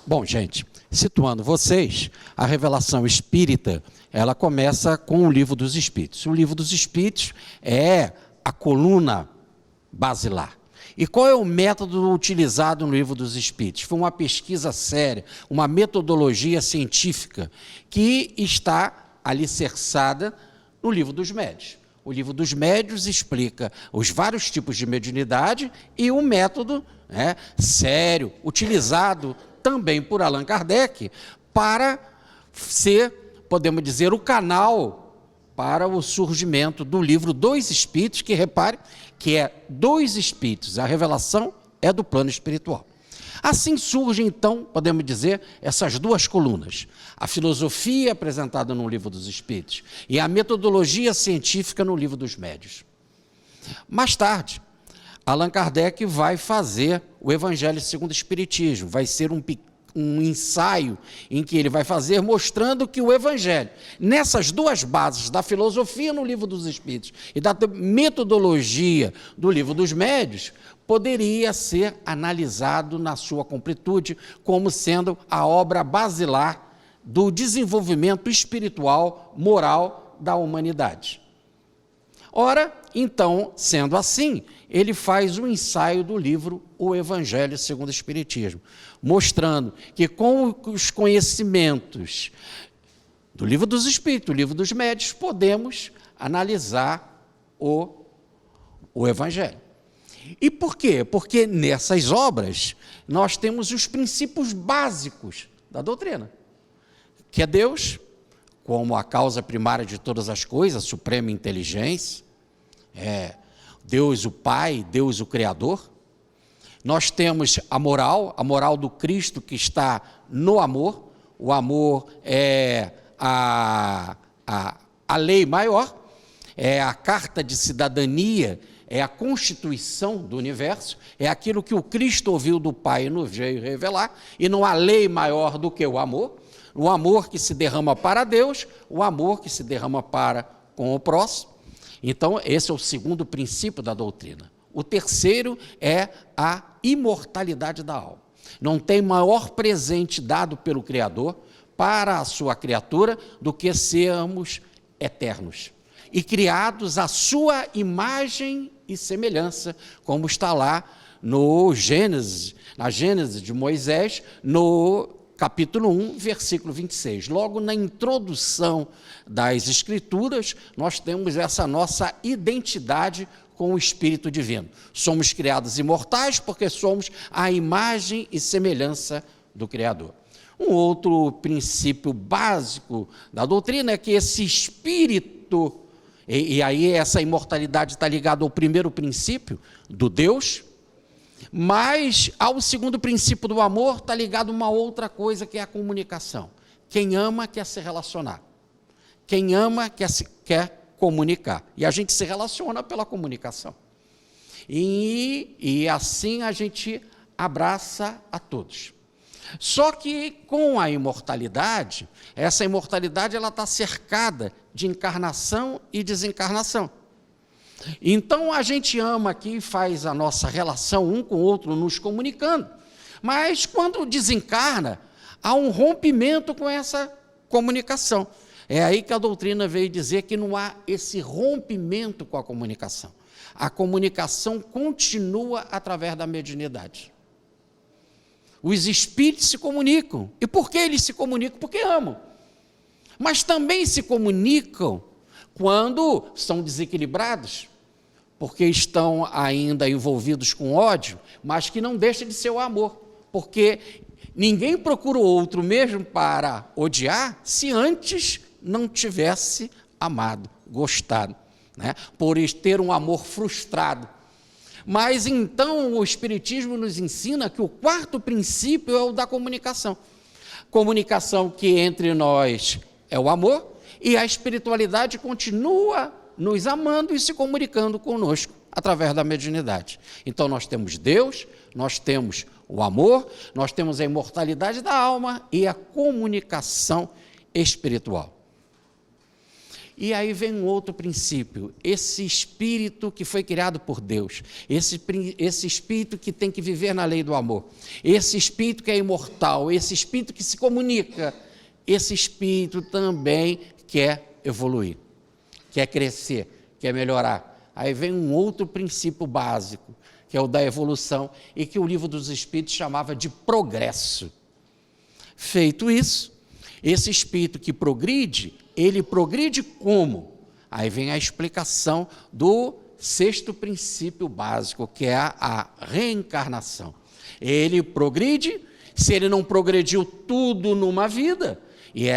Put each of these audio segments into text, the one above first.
Bom, gente, situando vocês, a revelação espírita, ela começa com o Livro dos Espíritos. O Livro dos Espíritos é a coluna basilar. E qual é o método utilizado no Livro dos Espíritos? Foi uma pesquisa séria, uma metodologia científica que está alicerçada no Livro dos Médiuns. O Livro dos Médiuns explica os vários tipos de mediunidade e um método sério, utilizado também por Allan Kardec, para ser, podemos dizer, o canal para o surgimento do Livro dos Espíritos, que repare que é dos Espíritos, a revelação é do plano espiritual. Assim surgem, então, podemos dizer, essas duas colunas, a filosofia apresentada no Livro dos Espíritos e a metodologia científica no Livro dos Médiuns. Mais tarde, Allan Kardec vai fazer o Evangelho segundo o Espiritismo, vai ser um ensaio em que ele vai fazer mostrando que o Evangelho, nessas duas bases da filosofia no Livro dos Espíritos e da metodologia do Livro dos Médiuns, poderia ser analisado na sua completude como sendo a obra basilar do desenvolvimento espiritual, moral da humanidade. Ora, então, sendo assim, ele faz um ensaio do livro O Evangelho segundo o Espiritismo, mostrando que com os conhecimentos do Livro dos Espíritos, do Livro dos Médiuns, podemos analisar o Evangelho. E por quê? Porque nessas obras nós temos os princípios básicos da doutrina, que é Deus como a causa primária de todas as coisas, a suprema inteligência, Deus o Pai, Deus o Criador. Nós temos a moral do Cristo que está no amor. O amor é a lei maior, é a carta de cidadania, é a constituição do universo, é aquilo que o Cristo ouviu do Pai e nos veio revelar, e não há lei maior do que o amor que se derrama para Deus, o amor que se derrama para com o próximo. Então, esse é o segundo princípio da doutrina. O terceiro é a imortalidade da alma. Não tem maior presente dado pelo Criador para a sua criatura do que sermos eternos e criados à sua imagem e semelhança, como está lá no Gênesis, na Gênesis de Moisés, no capítulo 1, versículo 26. Logo na introdução das Escrituras, nós temos essa nossa identidade com o Espírito Divino. Somos criados imortais porque somos a imagem e semelhança do Criador. Um outro princípio básico da doutrina é que esse Espírito, e aí essa imortalidade está ligada ao primeiro princípio do Deus, mas ao segundo princípio do amor está ligado uma outra coisa, que é a comunicação. Quem ama quer se relacionar. Quem ama quer comunicar. E a gente se relaciona pela comunicação. E assim a gente abraça a todos. Só que com a imortalidade, essa imortalidade ela está cercada de encarnação e desencarnação. Então a gente ama aqui, faz a nossa relação um com o outro, nos comunicando. Mas quando desencarna, há um rompimento com essa comunicação. É aí que a doutrina veio dizer que não há esse rompimento com a comunicação. A comunicação continua através da mediunidade. Os espíritos se comunicam. E por que eles se comunicam? Porque amam. Mas também se comunicam quando são desequilibrados, porque estão ainda envolvidos com ódio, mas que não deixa de ser o amor. Porque ninguém procura o outro mesmo para odiar se antes não tivesse amado, gostado, por ter um amor frustrado. Mas então o Espiritismo nos ensina que o quarto princípio é o da comunicação. Comunicação que entre nós é o amor, e a espiritualidade continua nos amando e se comunicando conosco através da mediunidade. Então nós temos Deus, nós temos o amor, nós temos a imortalidade da alma e a comunicação espiritual. E aí vem um outro princípio, esse espírito que foi criado por Deus, esse espírito que tem que viver na lei do amor, esse espírito que é imortal, esse espírito que se comunica, esse espírito também quer evoluir, quer crescer, quer melhorar. Aí vem um outro princípio básico, que é o da evolução, e que o Livro dos Espíritos chamava de progresso. Feito isso, esse espírito que progride, ele progride como? Aí vem a explicação do sexto princípio básico, que é a reencarnação. Ele progride, se ele não progrediu tudo numa vida, e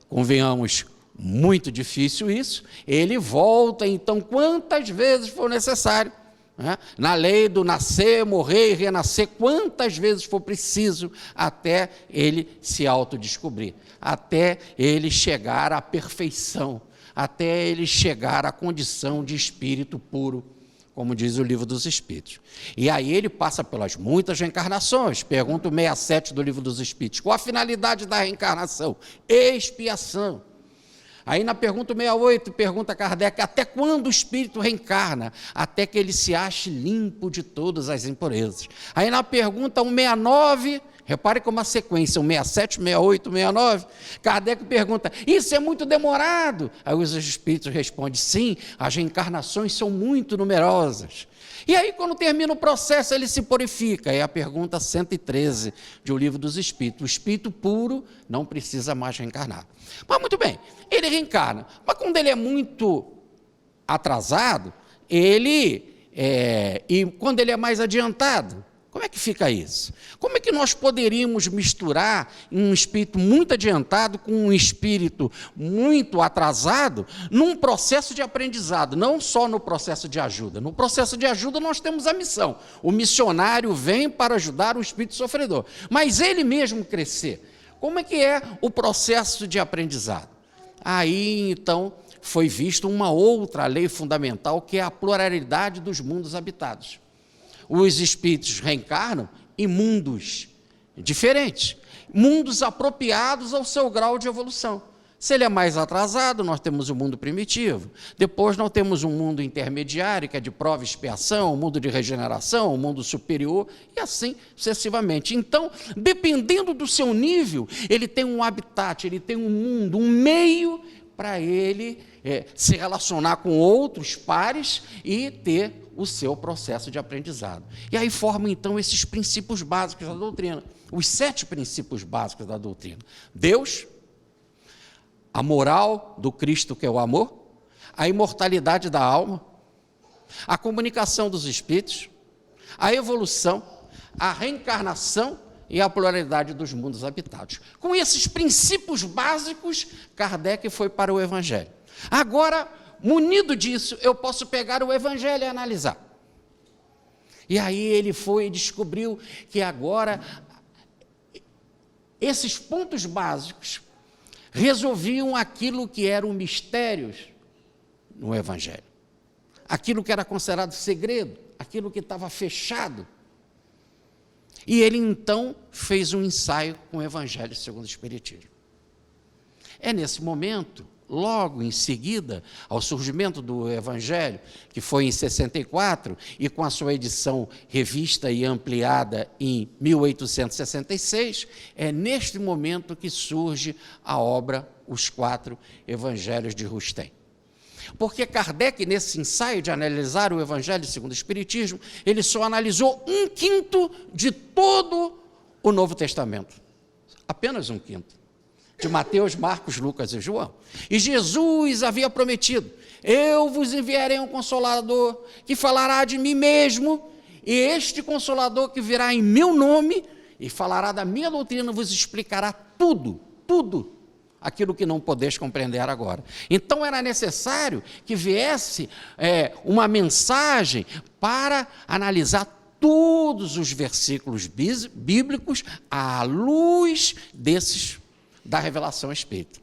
convenhamos, muito difícil isso, ele volta, então, quantas vezes for necessário, né? Na lei do nascer, morrer e renascer, quantas vezes for preciso, até ele se autodescobrir, até ele chegar à perfeição, até ele chegar à condição de espírito puro, como diz o Livro dos Espíritos. E aí ele passa pelas muitas reencarnações. Pergunta 67 do Livro dos Espíritos: qual a finalidade da reencarnação? Expiação. Aí na pergunta 68, pergunta Kardec: até quando o espírito reencarna? Até que ele se ache limpo de todas as impurezas. Aí na pergunta 169, repare como a sequência, 167, 68, 69, Kardec pergunta: isso é muito demorado? Aí os espíritos respondem: sim, as reencarnações são muito numerosas. E aí, quando termina o processo, ele se purifica. É a pergunta 113 de O Livro dos Espíritos. O espírito puro não precisa mais reencarnar. Mas, muito bem, ele reencarna. Mas, quando ele é muito atrasado, e quando ele é mais adiantado, como é que fica isso? Como é que nós poderíamos misturar um espírito muito adiantado com um espírito muito atrasado num processo de aprendizado, não só no processo de ajuda? No processo de ajuda nós temos a missão. O missionário vem para ajudar o espírito sofredor, mas ele mesmo crescer. Como é que é o processo de aprendizado? Aí, então, foi visto uma outra lei fundamental, que é a pluralidade dos mundos habitados. Os espíritos reencarnam em mundos diferentes, mundos apropriados ao seu grau de evolução. Se ele é mais atrasado, nós temos o mundo primitivo. Depois nós temos um mundo intermediário, que é de prova e expiação, um mundo de regeneração, um mundo superior, e assim sucessivamente. Então, dependendo do seu nível, ele tem um habitat, ele tem um mundo, um meio para ele se relacionar com outros pares e ter o seu processo de aprendizado. E aí formam, então, esses princípios básicos da doutrina, os 7 princípios básicos da doutrina: Deus, a moral do Cristo, que é o amor, a imortalidade da alma, a comunicação dos espíritos, a evolução, a reencarnação e a pluralidade dos mundos habitados. Com esses princípios básicos, Kardec foi para o Evangelho. Agora, munido disso, eu posso pegar o Evangelho e analisar. E aí ele foi e descobriu que agora esses pontos básicos resolviam aquilo que eram mistérios no Evangelho. Aquilo que era considerado segredo, aquilo que estava fechado. E ele, então, fez um ensaio com o Evangelho segundo o Espiritismo. É nesse momento, logo em seguida ao surgimento do Evangelho, que foi em 64, e com a sua edição revista e ampliada em 1866, é neste momento que surge a obra Os 4 Evangelhos de Rustem. Porque Kardec, nesse ensaio de analisar o Evangelho segundo o Espiritismo, ele só analisou 1/5 de todo o Novo Testamento. Apenas 1/5. De Mateus, Marcos, Lucas e João. E Jesus havia prometido: eu vos enviarei um Consolador, que falará de mim mesmo, e este Consolador que virá em meu nome, e falará da minha doutrina, vos explicará tudo, aquilo que não podeis compreender agora. Então era necessário que viesse uma mensagem para analisar todos os versículos bíblicos à luz da revelação espírita.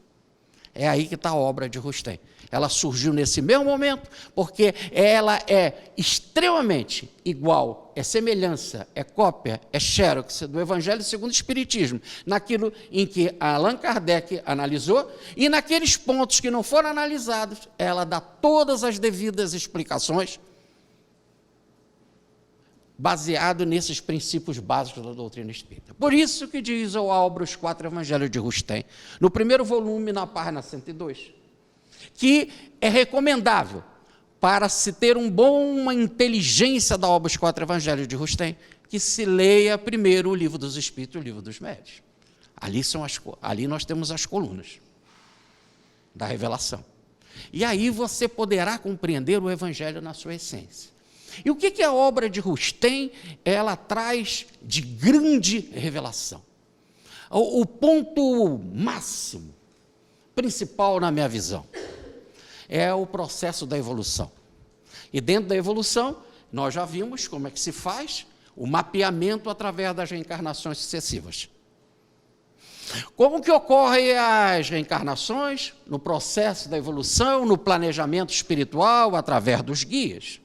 É aí que está a obra de Rustem. Ela surgiu nesse mesmo momento, porque ela é extremamente igual, é semelhança, é cópia, é xerox do Evangelho segundo o Espiritismo, naquilo em que Allan Kardec analisou, e naqueles pontos que não foram analisados, ela dá todas as devidas explicações, baseado nesses princípios básicos da doutrina espírita. Por isso que diz o Álvaro os 4 Evangelhos de Rustem, no primeiro volume, na página 102, que é recomendável para se ter uma inteligência da obra Os 4 Evangelhos de Rustem, que se leia primeiro o Livro dos Espíritos e o Livro dos Médiuns. Ali nós temos as colunas da revelação. E aí você poderá compreender o Evangelho na sua essência. E o que a obra de Rustem ela traz de grande revelação? O ponto máximo, principal na minha visão, é o processo da evolução. E dentro da evolução, nós já vimos como é que se faz o mapeamento através das reencarnações sucessivas. Como que ocorrem as reencarnações? No processo da evolução, no planejamento espiritual, através dos guias.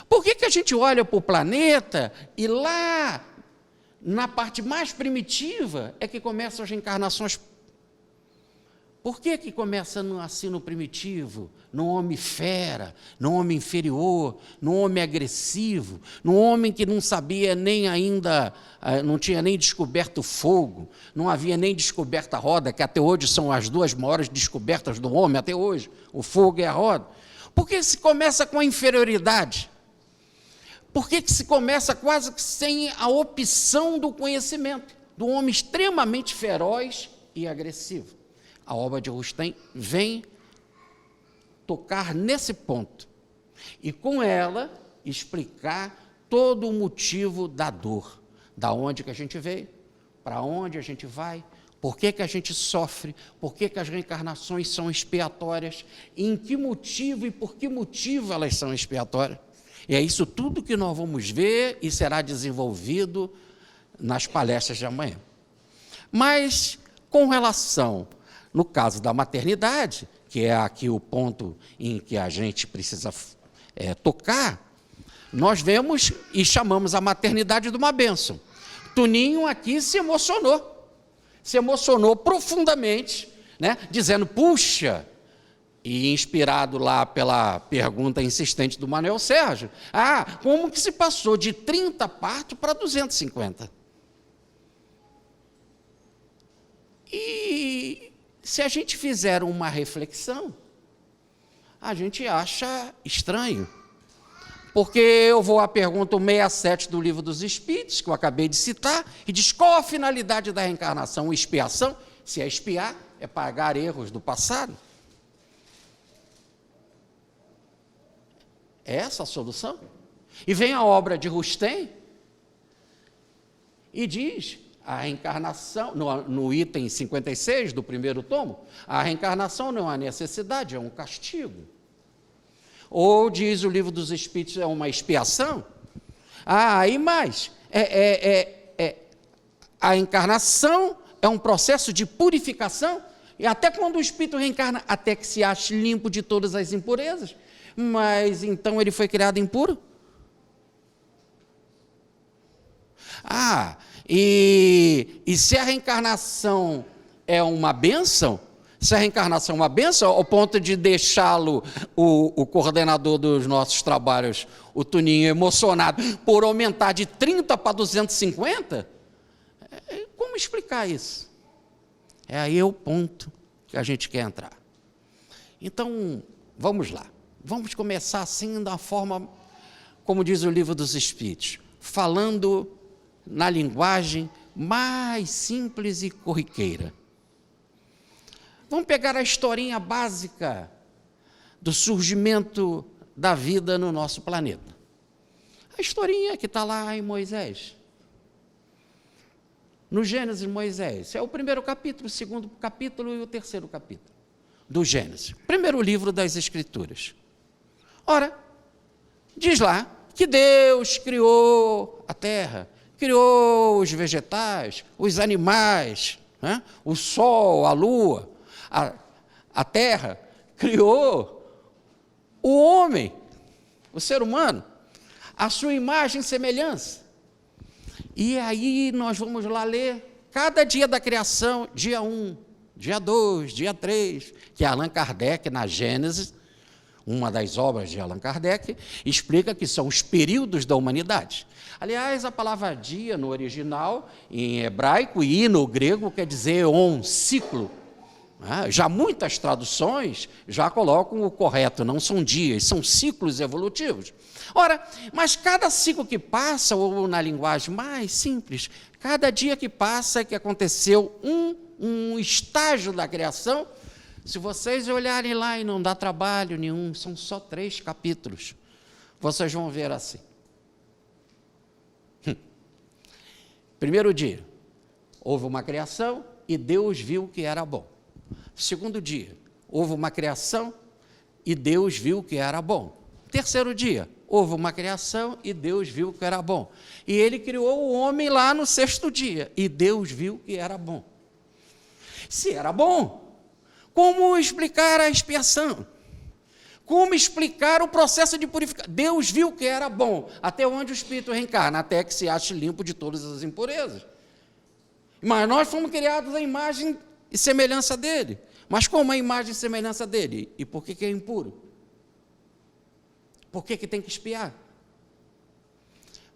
Por que a gente olha para o planeta e lá, na parte mais primitiva, é que começam as reencarnações? Por que começa assim no primitivo, no homem fera, no homem inferior, no homem agressivo, no homem que não sabia nem ainda, não tinha nem descoberto o fogo, não havia nem descoberto a roda, que até hoje são as 2 maiores descobertas do homem, até hoje, o fogo e a roda? Por que se começa com a inferioridade? Por que se começa quase que sem a opção do conhecimento, do homem extremamente feroz e agressivo? A obra de Rustem vem tocar nesse ponto e com ela explicar todo o motivo da dor, da onde que a gente veio, para onde a gente vai, por que a gente sofre, por que as reencarnações são expiatórias, em que motivo e por que motivo elas são expiatórias. E é isso tudo que nós vamos ver e será desenvolvido nas palestras de amanhã. Mas, com relação, no caso da maternidade, que é aqui o ponto em que a gente precisa tocar, nós vemos e chamamos a maternidade de uma bênção. Toninho aqui se emocionou profundamente, né, dizendo, puxa, e inspirado lá pela pergunta insistente do Manuel Sérgio, como que se passou de 30 partos para 250? E se a gente fizer uma reflexão, a gente acha estranho, porque eu vou à pergunta 67 do Livro dos Espíritos, que eu acabei de citar, e diz qual a finalidade da reencarnação? Expiação? Se é expiar, é pagar erros do passado. É essa a solução? E vem a obra de Rustem e diz, a reencarnação, no item 56 do primeiro tomo, a reencarnação não é uma necessidade, é um castigo. Ou diz o Livro dos Espíritos, é uma expiação. E mais, a encarnação é um processo de purificação, e até quando o espírito reencarna, até que se ache limpo de todas as impurezas. Mas então ele foi criado impuro? E se a reencarnação é uma bênção, se a reencarnação é uma bênção, ao ponto de deixá-lo, o coordenador dos nossos trabalhos, o Toninho, emocionado por aumentar de 30 para 250, como explicar isso? É aí o ponto que a gente quer entrar. Então, vamos lá. Vamos começar assim, da forma, como diz o Livro dos Espíritos, falando na linguagem mais simples e corriqueira. Vamos pegar a historinha básica do surgimento da vida no nosso planeta. A historinha que está lá em Moisés. No Gênesis, Moisés. É o primeiro capítulo, o segundo capítulo e o terceiro capítulo do Gênesis. Primeiro livro das Escrituras. Ora, diz lá que Deus criou a terra, criou os vegetais, os animais, né? O sol, a lua, a terra, criou o homem, o ser humano, a sua imagem e semelhança. E aí nós vamos lá ler cada dia da criação, dia 1, dia 2, dia 3, que Allan Kardec, na Gênesis, uma das obras de Allan Kardec, explica que são os períodos da humanidade. Aliás, a palavra dia no original, em hebraico, e no grego, quer dizer eon, ciclo. Já muitas traduções já colocam o correto, não são dias, são ciclos evolutivos. Ora, mas cada ciclo que passa, ou na linguagem mais simples, cada dia que passa é que aconteceu um estágio da criação. Se vocês olharem lá e não dá trabalho nenhum, são só 3 capítulos, vocês vão ver assim. Primeiro dia, houve uma criação e Deus viu que era bom. Segundo dia, houve uma criação e Deus viu que era bom. Terceiro dia, houve uma criação e Deus viu que era bom. E ele criou o homem lá no 6º dia, e Deus viu que era bom. Se era bom, como explicar a expiação? Como explicar o processo de purificação? Deus viu que era bom, até onde o espírito reencarna, até que se ache limpo de todas as impurezas. Mas nós fomos criados à imagem e semelhança dele. Mas como a imagem e semelhança dele? E por que é impuro? Por que tem que expiar?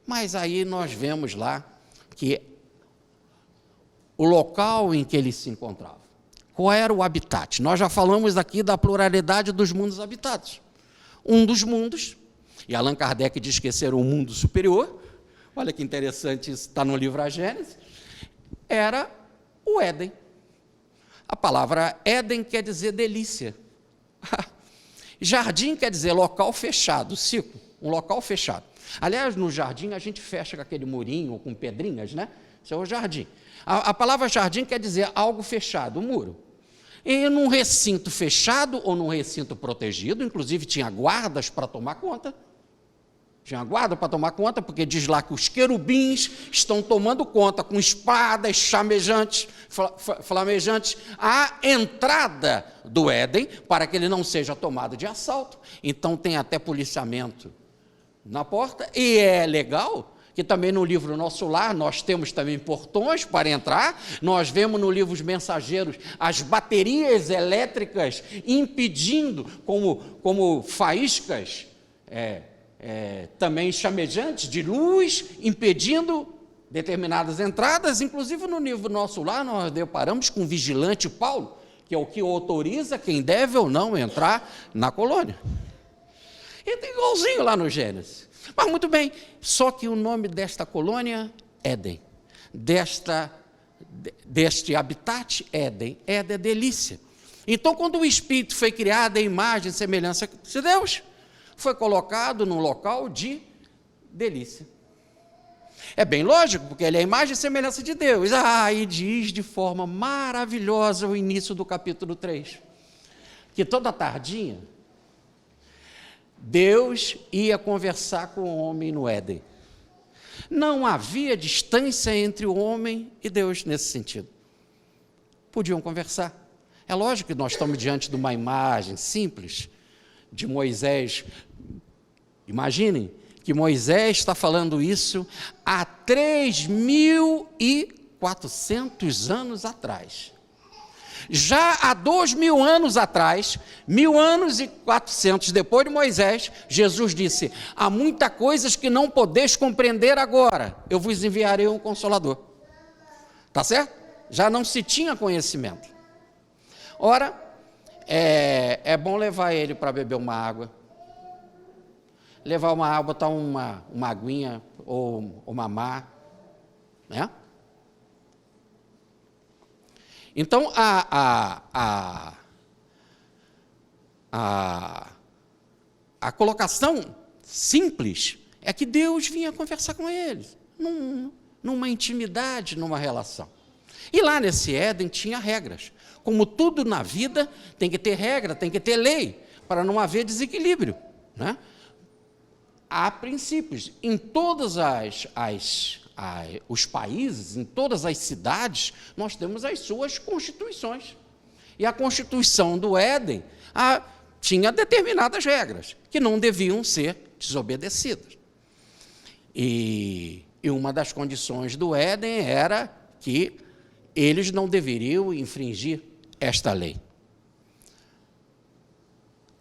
Mas aí nós vemos lá que o local em que ele se encontrava. Qual era o habitat? Nós já falamos aqui da pluralidade dos mundos habitados. Um dos mundos, e Allan Kardec diz que esse era um mundo superior, olha que interessante, isso está no livro A Gênese, era o Éden. A palavra Éden quer dizer delícia. Jardim quer dizer local fechado, ciclo, um local fechado. Aliás, no jardim a gente fecha com aquele murinho, com pedrinhas, né? Isso é o jardim. A palavra jardim quer dizer algo fechado, um muro. E num recinto fechado ou num recinto protegido, inclusive tinha guardas para tomar conta. Tinha guarda para tomar conta, porque diz lá que os querubins estão tomando conta com espadas chamejantes, flamejantes, à entrada do Éden, para que ele não seja tomado de assalto. Então tem até policiamento na porta, e é legal que também no livro Nosso Lar nós temos também portões para entrar. Nós vemos no livro Os Mensageiros as baterias elétricas impedindo, como faíscas, também chamejantes de luz, impedindo determinadas entradas. Inclusive no livro Nosso Lar nós deparamos com o vigilante Paulo, que é o que autoriza quem deve ou não entrar na colônia. E tem igualzinho lá no Gênesis. Mas muito bem, só que o nome desta colônia, Éden, deste habitat, Éden é delícia. Então, quando o espírito foi criado à imagem e semelhança de Deus, foi colocado num local de delícia. É bem lógico, porque ele é a imagem e semelhança de Deus. E diz de forma maravilhosa o início do capítulo 3, que toda tardinha, Deus ia conversar com o homem no Éden. Não havia distância entre o homem e Deus nesse sentido. Podiam conversar. É lógico que nós estamos diante de uma imagem simples de Moisés. Imaginem que Moisés está falando isso há 3.400 anos atrás. Já há 2.000 anos atrás, 1.400 depois de Moisés, Jesus disse: há muitas coisas que não podeis compreender agora, eu vos enviarei um Consolador. Está certo? Já não se tinha conhecimento. Ora, é bom levar ele para beber uma água, levar uma água, botar uma aguinha ou mamar, né? Então, a colocação simples é que Deus vinha conversar com eles, numa intimidade, numa relação. E lá nesse Éden tinha regras. Como tudo na vida, tem que ter regra, tem que ter lei, para não haver desequilíbrio, né? Há princípios. Em todas os países, em todas as cidades, nós temos as suas constituições. E a constituição do Éden tinha determinadas regras que não deviam ser desobedecidas. E uma das condições do Éden era que eles não deveriam infringir esta lei.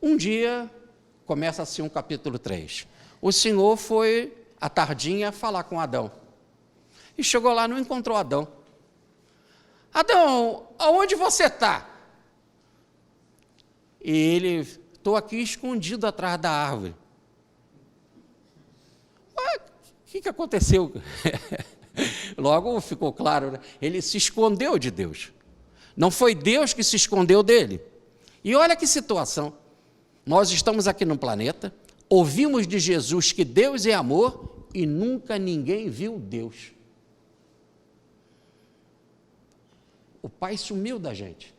Um dia, começa assim um capítulo 3. O Senhor foi, à tardinha, falar com Adão. E chegou lá, não encontrou Adão. Adão, aonde você está? E ele, estou aqui escondido atrás da árvore. Mas o que aconteceu? Logo ficou claro, né? Ele se escondeu de Deus. Não foi Deus que se escondeu dele. E olha que situação. Nós estamos aqui no planeta, ouvimos de Jesus que Deus é amor e nunca ninguém viu Deus. O Pai sumiu da gente.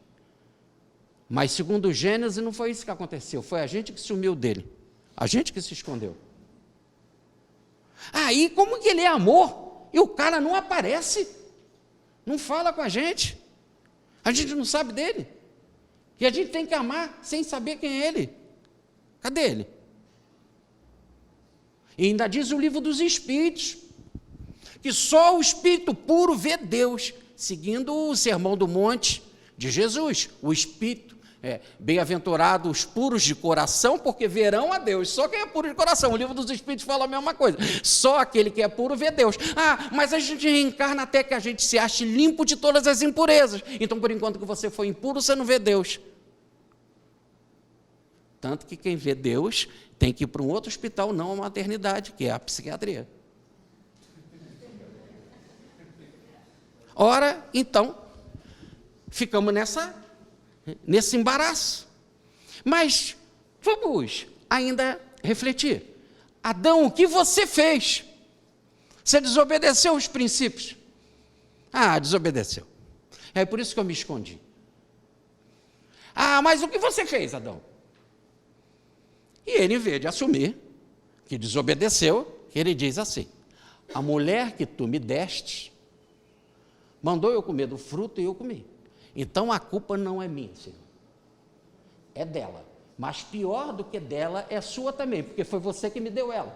Mas segundo Gênesis não foi isso que aconteceu, foi a gente que sumiu dele. A gente que se escondeu. Aí como que ele é amor e o cara não aparece? Não fala com a gente não sabe dele. E a gente tem que amar sem saber quem é ele. Cadê ele? E ainda diz o livro dos Espíritos, que só o Espírito puro vê Deus, seguindo o Sermão do Monte de Jesus. O Espírito, bem-aventurados os puros de coração, porque verão a Deus. Só quem é puro de coração, o livro dos Espíritos fala a mesma coisa. Só aquele que é puro vê Deus. Mas a gente reencarna até que a gente se ache limpo de todas as impurezas. Então, por enquanto que você for impuro, você não vê Deus. Tanto que quem vê Deus tem que ir para um outro hospital, não a maternidade, que é a psiquiatria. Ora, então, ficamos nesse embaraço. Mas vamos ainda refletir. Adão, o que você fez? Você desobedeceu os princípios? Desobedeceu. É por isso que eu me escondi. Mas o que você fez, Adão? E ele, em vez de assumir que desobedeceu, ele diz assim: a mulher que tu me deste mandou eu comer do fruto e eu comi. Então a culpa não é minha, Senhor. É dela. Mas pior do que dela é sua também, porque foi você que me deu ela.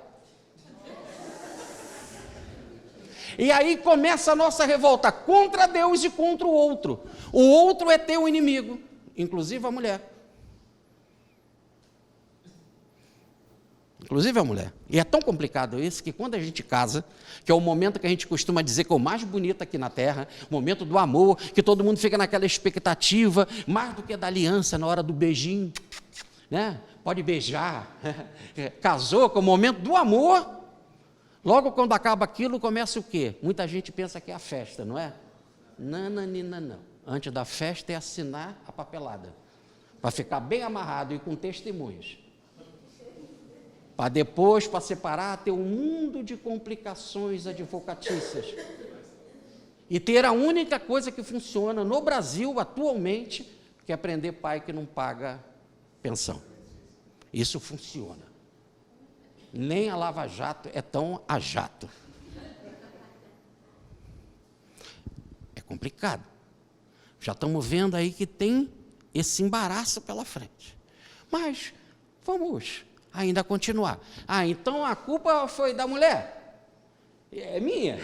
E aí começa a nossa revolta contra Deus e contra o outro. O outro é teu inimigo, inclusive a mulher. Inclusive a mulher. E é tão complicado isso que quando a gente casa, que é o momento que a gente costuma dizer que é o mais bonito aqui na Terra, o momento do amor, que todo mundo fica naquela expectativa, mais do que da aliança na hora do beijinho, né? Pode beijar, casou com o momento do amor. Logo quando acaba aquilo, começa o quê? Muita gente pensa que é a festa, não é? Não. Antes da festa é assinar a papelada, para ficar bem amarrado e com testemunhas. Para depois, para separar, ter um mundo de complicações advocatícias. E ter a única coisa que funciona no Brasil atualmente, que é prender pai que não paga pensão. Isso funciona. Nem a Lava Jato é tão a jato. É complicado. Já estamos vendo aí que tem esse embaraço pela frente. Mas vamos ainda continuar. Então a culpa foi da mulher? É minha?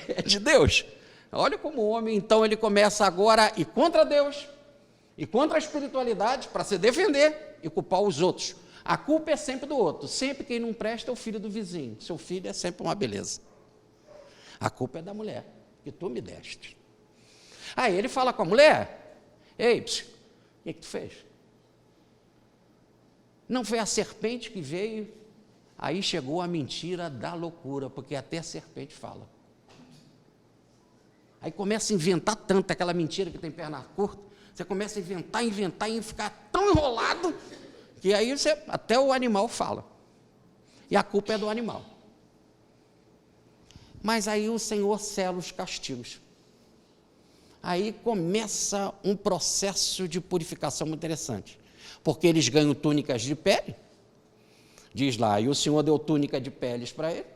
É de Deus? Olha como o homem, então, ele começa agora a ir contra Deus e contra a espiritualidade para se defender e culpar os outros. A culpa é sempre do outro. Sempre quem não presta é o filho do vizinho. Seu filho é sempre uma beleza. A culpa é da mulher, que tu me deste. Aí ele fala com a mulher: ei, o que tu fez? Não foi a serpente que veio? Aí chegou a mentira da loucura, porque até a serpente fala. Aí começa a inventar tanto aquela mentira que tem perna curta, você começa a inventar e ficar tão enrolado, que aí até o animal fala. E a culpa é do animal. Mas aí o Senhor sela os castigos. Aí começa um processo de purificação muito interessante. Porque eles ganham túnicas de pele, diz lá, e o Senhor deu túnica de peles para ele.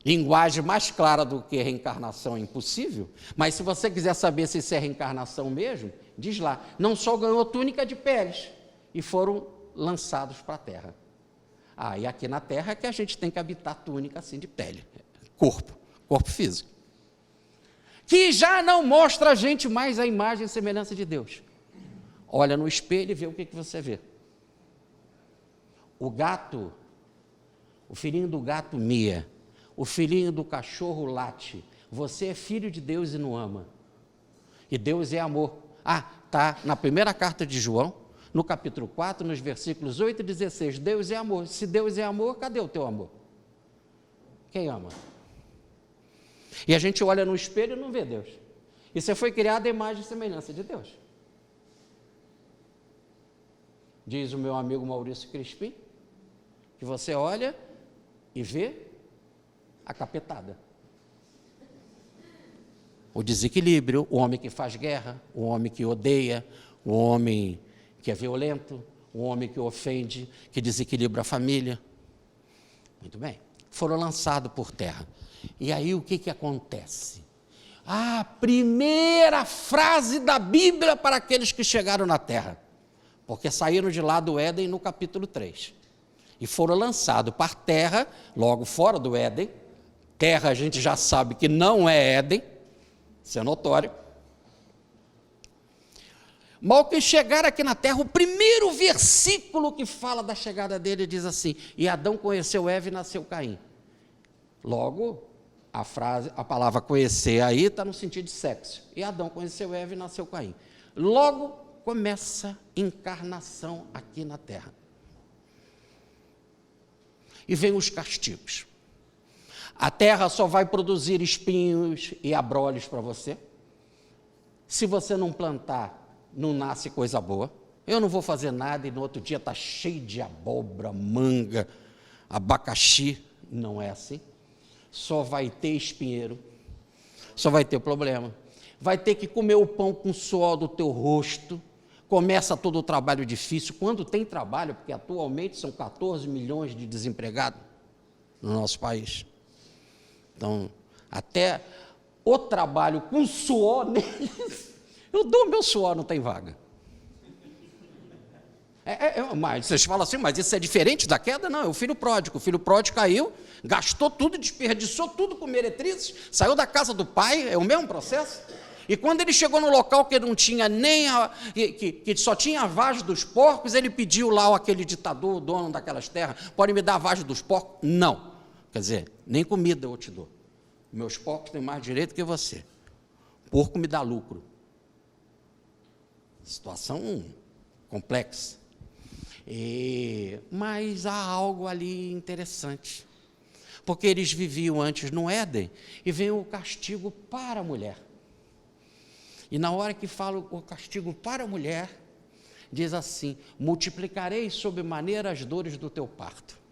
Linguagem mais clara do que reencarnação é impossível, mas se você quiser saber se isso é reencarnação mesmo, diz lá, não só ganhou túnica de peles, e foram lançados para a terra. E aqui na terra é que a gente tem que habitar túnica assim de pele, corpo físico, que já não mostra a gente mais a imagem e semelhança de Deus. Olha no espelho e vê o que você vê. O gato, o filhinho do gato mia, o filhinho do cachorro late. Você é filho de Deus e não ama. E Deus é amor. Está na primeira carta de João, no capítulo 4, nos versículos 8 e 16. Deus é amor. Se Deus é amor, cadê o teu amor? Quem ama? E a gente olha no espelho e não vê Deus. E você foi criado à imagem e semelhança de Deus. Diz o meu amigo Maurício Crispim, que você olha e vê a capetada. O desequilíbrio, o homem que faz guerra, o homem que odeia, o homem que é violento, o homem que ofende, que desequilibra a família. Muito bem, foram lançados por terra. E aí o que acontece? A primeira frase da Bíblia para aqueles que chegaram na terra, porque saíram de lá do Éden no capítulo 3, e foram lançados para a terra, logo fora do Éden. Terra a gente já sabe que não é Éden, isso é notório. Mal que chegaram aqui na terra, o primeiro versículo que fala da chegada dele diz assim: e Adão conheceu Eva e nasceu Caim. Logo, a palavra conhecer aí está no sentido de sexo. E Adão conheceu Eva e nasceu Caim. Logo começa a encarnação aqui na terra. E vem os castigos. A terra só vai produzir espinhos e abrolhos para você. Se você não plantar, não nasce coisa boa. Eu não vou fazer nada e no outro dia está cheio de abóbora, manga, abacaxi. Não é assim. Só vai ter espinheiro, só vai ter problema. Vai ter que comer o pão com o suor do teu rosto. Começa todo o trabalho difícil, quando tem trabalho, porque atualmente são 14 milhões de desempregados no nosso país. Então, até o trabalho com suor neles, eu dou meu suor, não tem vaga. Mas vocês falam assim, mas isso é diferente da queda? Não, é o filho pródigo. O filho pródigo caiu, gastou tudo, desperdiçou tudo com meretrizes, saiu da casa do pai, é o mesmo processo. E quando ele chegou no local que não tinha nem, que só tinha a vagem dos porcos, ele pediu lá aquele ditador, o dono daquelas terras, pode me dar a vagem dos porcos? Não. Quer dizer, nem comida eu te dou. Meus porcos têm mais direito que você. Porco me dá lucro. Situação complexa. Mas há algo ali interessante. Porque eles viviam antes no Éden e vem o castigo para a mulher. E na hora que fala o castigo para a mulher, diz assim: multiplicarei sobremaneira as dores do teu parto.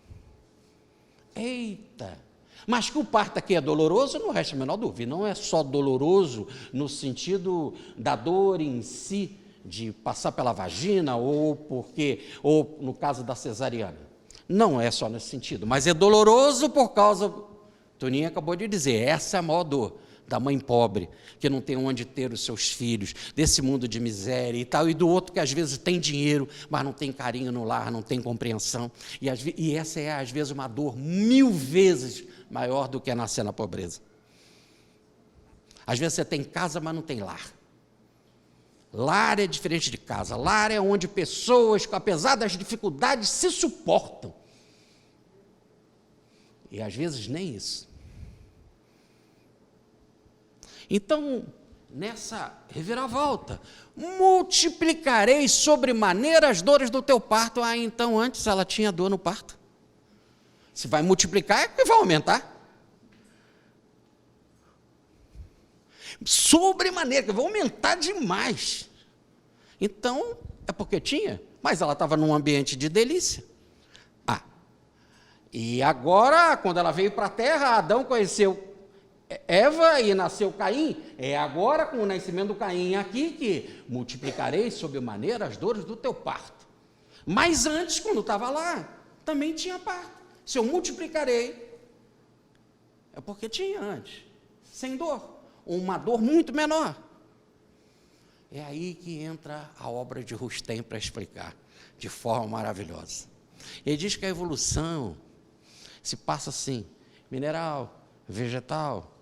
Eita! Mas que o parto aqui é doloroso, não resta a menor dúvida. Não é só doloroso no sentido da dor em si, de passar pela vagina, ou no caso da cesariana. Não é só nesse sentido, mas é doloroso por causa, Toninha acabou de dizer, essa é a maior dor da mãe pobre, que não tem onde ter os seus filhos, desse mundo de miséria e tal, e do outro que às vezes tem dinheiro, mas não tem carinho no lar, não tem compreensão, e essa é às vezes uma dor 1000 vezes maior do que nascer na pobreza. Às vezes você tem casa, mas não tem lar. Lar é diferente de casa. Lar é onde pessoas, apesar das dificuldades, se suportam. E às vezes nem isso. Então, nessa reviravolta, multiplicarei sobremaneira as dores do teu parto. Então antes ela tinha dor no parto. Se vai multiplicar, é que vai aumentar. Sobremaneira, que vai aumentar demais. Então, é porque tinha, mas ela estava num ambiente de delícia. E agora, quando ela veio para a terra, Adão conheceu Eva e nasceu Caim. É agora, com o nascimento do Caim aqui, que multiplicarei sobremaneira as dores do teu parto. Mas antes, quando estava lá, também tinha parto. Se eu multiplicarei, É porque tinha antes, sem dor, uma dor muito menor. É aí que entra a obra de Rustem para explicar, de forma maravilhosa. Ele diz que a evolução se passa assim, mineral, vegetal,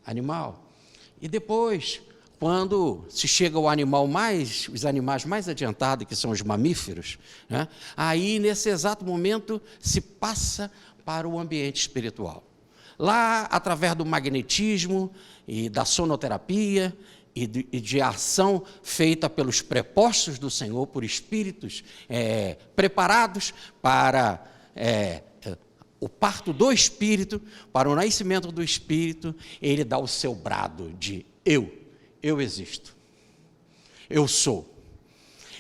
animal, e depois, quando se chega ao animal os animais mais adiantados, que são os mamíferos, né, aí nesse exato momento se passa para o ambiente espiritual. Lá, através do magnetismo e da sonoterapia e de ação feita pelos prepostos do Senhor, por espíritos preparados para o parto do espírito, para o nascimento do espírito, ele dá o seu brado de eu existo, eu sou.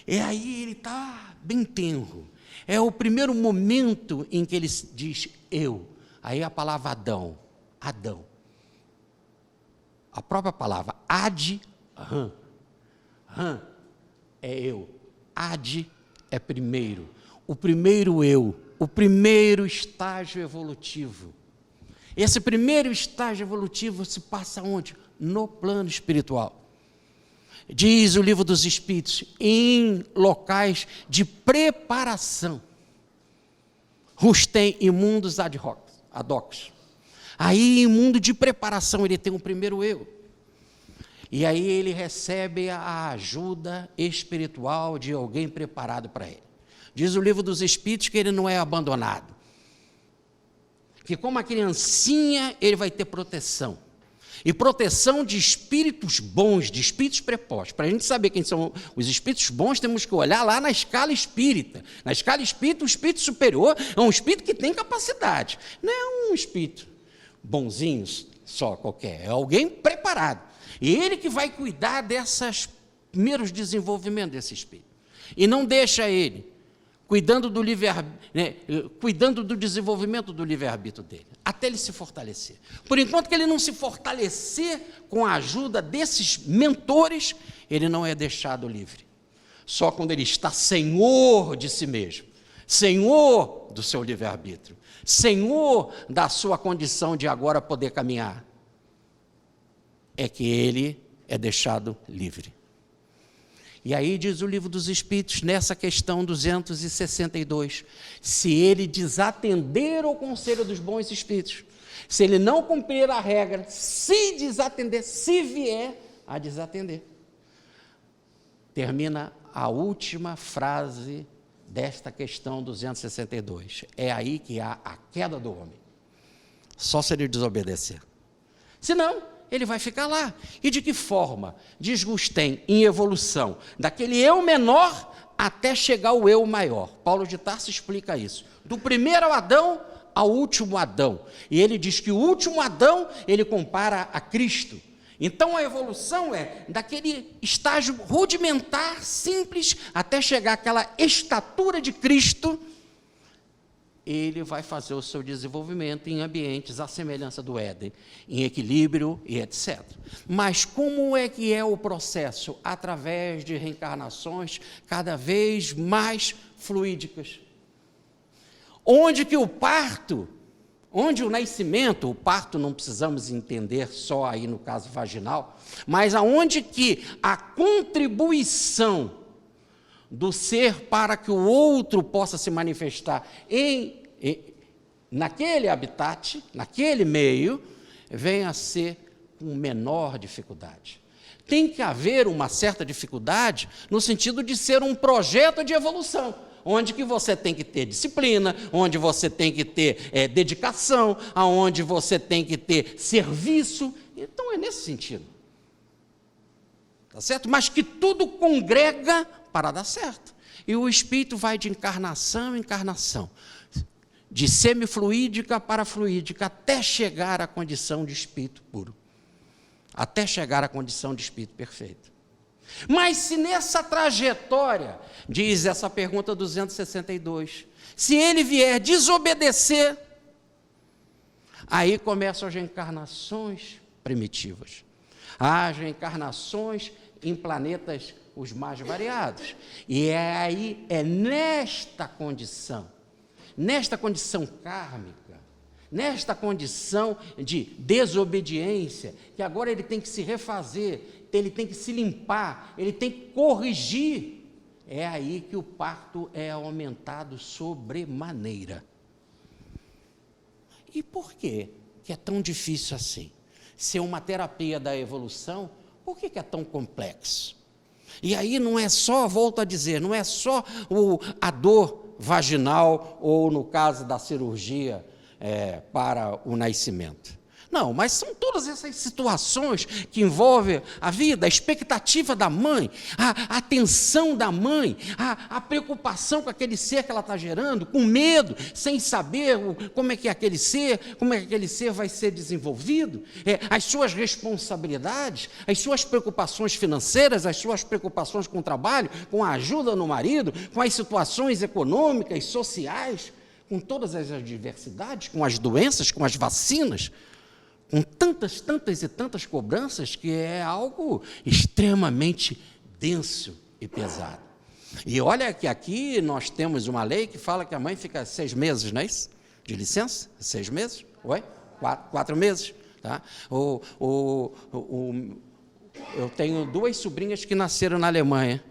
E aí ele está bem tenro. É o primeiro momento em que ele diz eu. Aí a palavra Adão. A própria palavra Ad-Ram. Ram é eu. Ad é primeiro. O primeiro eu. O primeiro estágio evolutivo. Esse primeiro estágio evolutivo se passa onde? No plano espiritual. Diz o Livro dos Espíritos, em locais de preparação. Rustem em mundos ad hoc. Aí, em mundo de preparação, ele tem um primeiro eu. E aí ele recebe a ajuda espiritual de alguém preparado para ele. Diz o Livro dos Espíritos que ele não é abandonado. Que como a criancinha, ele vai ter proteção. E proteção de espíritos bons, de espíritos prepostos. Para a gente saber quem são os espíritos bons, temos que olhar lá na escala espírita. Na escala espírita, o espírito superior é um espírito que tem capacidade. Não é um espírito bonzinho só qualquer, é alguém preparado. E ele que vai cuidar desses primeiros desenvolvimentos desse espírito. E não deixa ele cuidando do cuidando do desenvolvimento do livre-arbítrio dele, até ele se fortalecer. Por enquanto que ele não se fortalecer com a ajuda desses mentores, ele não é deixado livre. Só quando ele está senhor de si mesmo, senhor do seu livre-arbítrio, senhor da sua condição de agora poder caminhar, é que ele é deixado livre. E aí diz o Livro dos Espíritos, nessa questão 262, se ele desatender ao conselho dos bons espíritos, se ele não cumprir a regra, se desatender, se vier a desatender, termina a última frase desta questão 262. É aí que há a queda do homem. Só se ele desobedecer. Senão, ele vai ficar lá. E de que forma? Diz Rustem, em evolução, daquele eu menor até chegar ao eu maior. Paulo de Tarso explica isso. Do primeiro Adão ao último Adão. E ele diz que o último Adão, ele compara a Cristo. Então a evolução é daquele estágio rudimentar, simples, até chegar àquela estatura de Cristo. Ele vai fazer o seu desenvolvimento em ambientes à semelhança do Éden, em equilíbrio e etc. Mas como é que é o processo? Através de reencarnações cada vez mais fluídicas. Onde que o parto, onde o nascimento, o parto não precisamos entender só aí no caso vaginal, mas aonde que a contribuição do ser para que o outro possa se manifestar naquele habitat, naquele meio, vem a ser com menor dificuldade. Tem que haver uma certa dificuldade no sentido de ser um projeto de evolução, onde que você tem que ter disciplina, onde você tem que ter dedicação, aonde você tem que ter serviço. Então é nesse sentido. Tá certo? Mas que tudo congrega para dar certo. E o espírito vai de encarnação em encarnação, de semifluídica para fluídica, até chegar à condição de espírito puro, até chegar à condição de espírito perfeito. Mas se nessa trajetória, diz essa pergunta 262, se ele vier desobedecer, aí começam as reencarnações primitivas, as reencarnações em planetas os mais variados. E é nesta condição kármica, nesta condição de desobediência, que agora ele tem que se refazer, ele tem que se limpar, ele tem que corrigir, é aí que o parto é aumentado sobremaneira. E por que é tão difícil assim? Ser uma terapia da evolução, por que é tão complexo? E aí não é só, volto a dizer, não é só a dor vaginal ou no caso da cirurgia para o nascimento. Não, mas são todas essas situações que envolvem a vida, a expectativa da mãe, a atenção da mãe, a preocupação com aquele ser que ela está gerando, com medo, sem saber como é que aquele ser vai ser desenvolvido, as suas responsabilidades, as suas preocupações financeiras, as suas preocupações com o trabalho, com a ajuda no marido, com as situações econômicas, sociais, com todas as adversidades, com as doenças, com as vacinas, com tantas e tantas cobranças, que é algo extremamente denso e pesado. E olha que aqui nós temos uma lei que fala que a mãe fica 6 meses, não é isso? De licença? 6 meses? Oi? 4 meses? Tá? Eu tenho 2 sobrinhas que nasceram na Alemanha.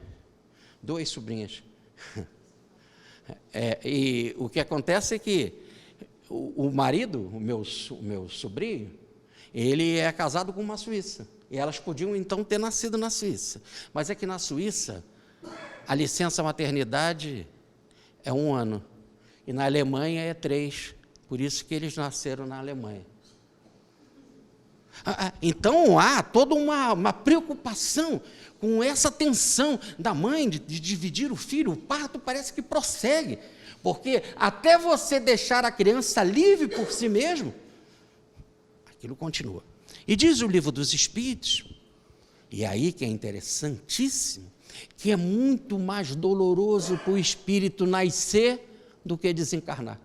2 sobrinhas. E o que acontece é que o marido, o meu sobrinho, ele é casado com uma suíça, e elas podiam então ter nascido na Suíça, mas é que na Suíça a licença maternidade é 1 ano, e na Alemanha é 3, por isso que eles nasceram na Alemanha. Então há toda uma preocupação com essa tensão da mãe de dividir o filho. O parto parece que prossegue, porque até você deixar a criança livre por si mesmo, aquilo continua. E diz o Livro dos Espíritos, e aí que é interessantíssimo, que é muito mais doloroso para o espírito nascer do que desencarnar.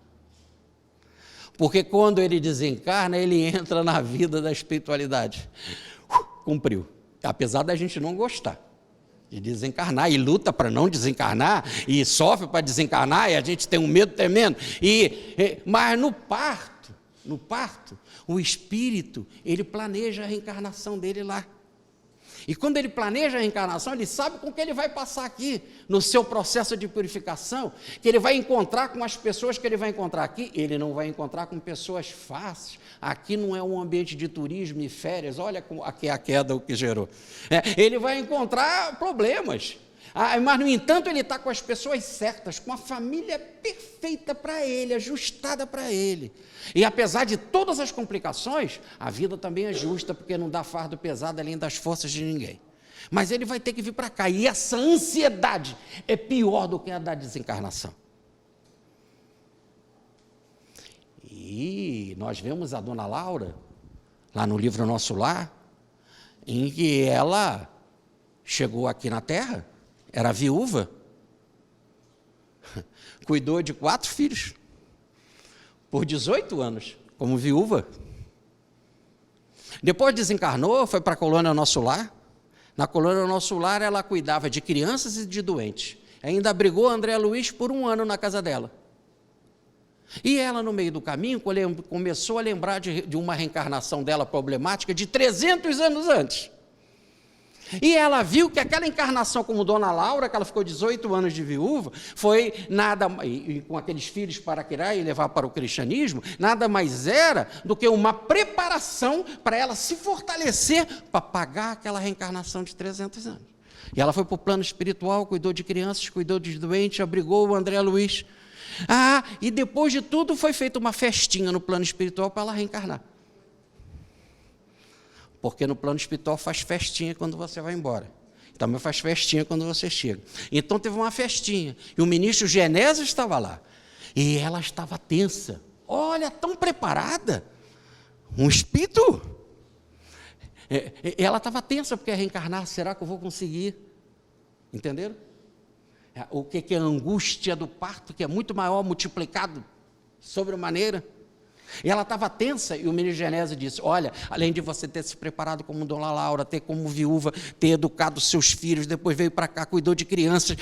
Porque quando ele desencarna, ele entra na vida da espiritualidade. Cumpriu. Apesar da gente não gostar de desencarnar, e luta para não desencarnar, e sofre para desencarnar, e a gente tem um medo tremendo. Mas no parto, o espírito, ele planeja a reencarnação dele lá. E quando ele planeja a reencarnação, ele sabe com o que ele vai passar aqui, no seu processo de purificação, que ele vai encontrar com as pessoas que ele vai encontrar aqui. Ele não vai encontrar com pessoas fáceis. Aqui não é um ambiente de turismo e férias, olha aqui a queda o que gerou. Ele vai encontrar problemas. Mas, no entanto, ele está com as pessoas certas, com a família perfeita para ele, ajustada para ele. E apesar de todas as complicações, a vida também é justa, porque não dá fardo pesado além das forças de ninguém. Mas ele vai ter que vir para cá, e essa ansiedade é pior do que a da desencarnação. E nós vemos a dona Laura, lá no livro Nosso Lar, em que ela chegou aqui na Terra, era viúva, cuidou de 4 filhos, por 18 anos, como viúva. Depois desencarnou, foi para a colônia Nosso Lar. Na colônia Nosso Lar, ela cuidava de crianças e de doentes. Ainda abrigou André Luiz por 1 ano na casa dela. E ela, no meio do caminho, começou a lembrar de uma reencarnação dela problemática de 300 anos antes. E ela viu que aquela encarnação como Dona Laura, que ela ficou 18 anos de viúva, foi nada, e com aqueles filhos para criar e levar para o cristianismo, nada mais era do que uma preparação para ela se fortalecer para pagar aquela reencarnação de 300 anos. E ela foi para o plano espiritual, cuidou de crianças, cuidou de doentes, abrigou o André Luiz. E depois de tudo foi feita uma festinha no plano espiritual para ela reencarnar. Porque no plano espiritual faz festinha quando você vai embora. Também faz festinha quando você chega. Então teve uma festinha. E o ministro Genésio estava lá. E ela estava tensa. Olha, tão preparada. Um espírito. Ela estava tensa porque ia reencarnar. Será que eu vou conseguir? Entenderam? O que é a angústia do parto, que é muito maior, multiplicado sobremaneira. E ela estava tensa, e o ministro Genésio disse: olha, além de você ter se preparado como Dona Laura, ter como viúva, ter educado seus filhos, depois veio para cá, cuidou de crianças,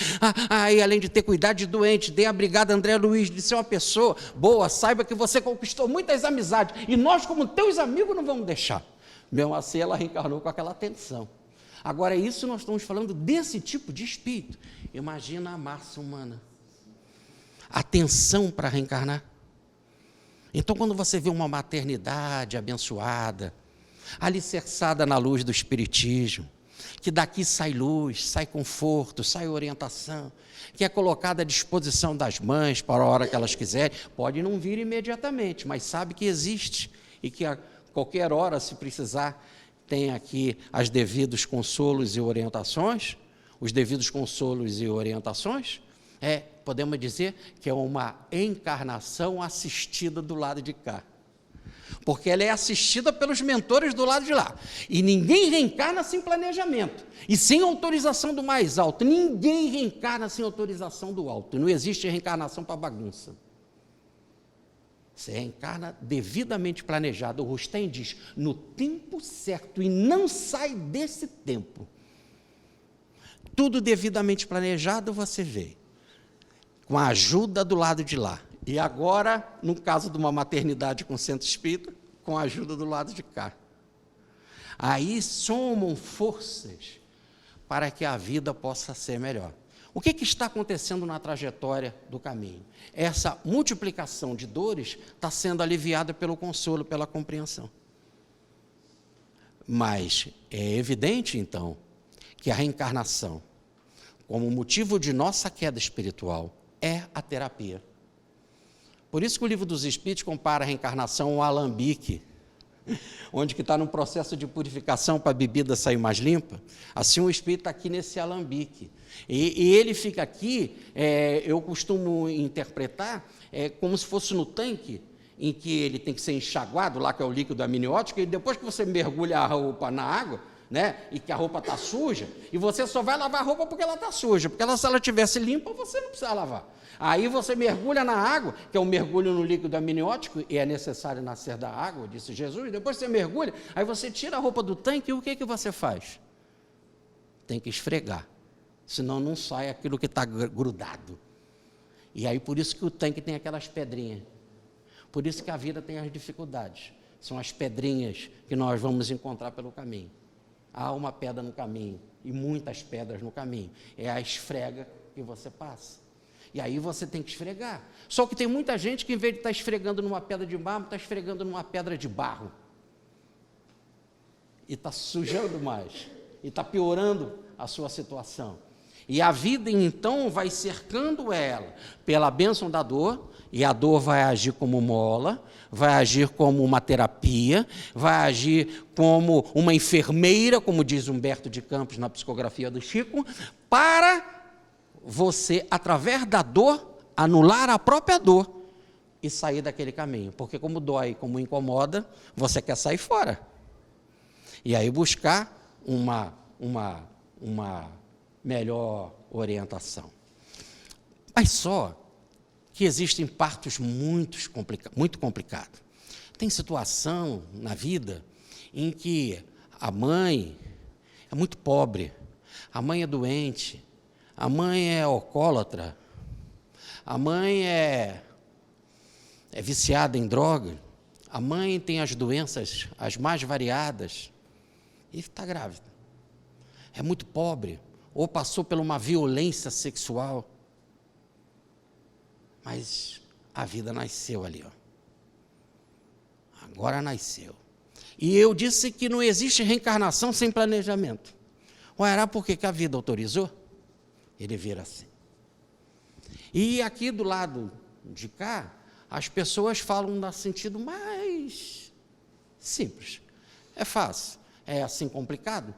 e além de ter cuidado de doentes, dei a brigada André Luiz, de ser uma pessoa boa, saiba que você conquistou muitas amizades, e nós, como teus amigos, não vamos deixar. Mesmo assim, ela reencarnou com aquela tensão. Agora, isso nós estamos falando desse tipo de espírito. Imagina a massa humana, a tensão para reencarnar. Então, quando você vê uma maternidade abençoada, alicerçada na luz do Espiritismo, que daqui sai luz, sai conforto, sai orientação, que é colocada à disposição das mães para a hora que elas quiserem, pode não vir imediatamente, mas sabe que existe e que a qualquer hora, se precisar, tem aqui os devidos consolos e orientações, podemos dizer que é uma encarnação assistida do lado de cá. Porque ela é assistida pelos mentores do lado de lá. E ninguém reencarna sem planejamento. E sem autorização do mais alto. Ninguém reencarna sem autorização do alto. Não existe reencarnação para bagunça. Você reencarna devidamente planejado. O Rustem diz, no tempo certo, e não sai desse tempo. Tudo devidamente planejado, você vê. Com a ajuda do lado de lá. E agora, no caso de uma maternidade com centro espírita, com a ajuda do lado de cá. Aí somam forças para que a vida possa ser melhor. O que está acontecendo na trajetória do caminho? Essa multiplicação de dores está sendo aliviada pelo consolo, pela compreensão. Mas é evidente, então, que a reencarnação, como motivo de nossa queda espiritual, é a terapia. Por isso que o Livro dos Espíritos compara a reencarnação ao alambique, onde que está num processo de purificação para a bebida sair mais limpa. Assim o espírito está aqui nesse alambique. E ele fica aqui, eu costumo interpretar, como se fosse no tanque, em que ele tem que ser enxaguado, lá que é o líquido amniótico, e depois que você mergulha a roupa na água, e que a roupa está suja, e você só vai lavar a roupa porque ela está suja, porque se ela estivesse limpa, você não precisa lavar. Aí você mergulha na água, que é um mergulho no líquido amniótico, e é necessário nascer da água, disse Jesus, depois você mergulha, aí você tira a roupa do tanque, e o que você faz? Tem que esfregar, senão não sai aquilo que está grudado. E aí por isso que o tanque tem aquelas pedrinhas, por isso que a vida tem as dificuldades, são as pedrinhas que nós vamos encontrar pelo caminho. Há uma pedra no caminho, e muitas pedras no caminho, é a esfrega que você passa. E aí você tem que esfregar. Só que tem muita gente que, em vez de estar esfregando numa pedra de mármore, está esfregando numa pedra de barro. E está sujando mais. E está piorando a sua situação. E a vida, então, vai cercando ela pela bênção da dor, e a dor vai agir como mola, vai agir como uma terapia, vai agir como uma enfermeira, como diz Humberto de Campos na psicografia do Chico, para você, através da dor, anular a própria dor e sair daquele caminho. Porque como dói, como incomoda, você quer sair fora. E aí buscar uma melhor orientação. Mas só que existem partos muito complicados. Tem situação na vida em que a mãe é muito pobre, a mãe é doente, a mãe é alcoólatra, a mãe é viciada em droga, a mãe tem as doenças as mais variadas e está grávida. É muito pobre, ou passou por uma violência sexual, mas a vida nasceu ali, agora nasceu. E eu disse que não existe reencarnação sem planejamento. Era porque a vida autorizou? Ele vira assim. E aqui do lado de cá, as pessoas falam no sentido mais simples. É fácil. É assim complicado?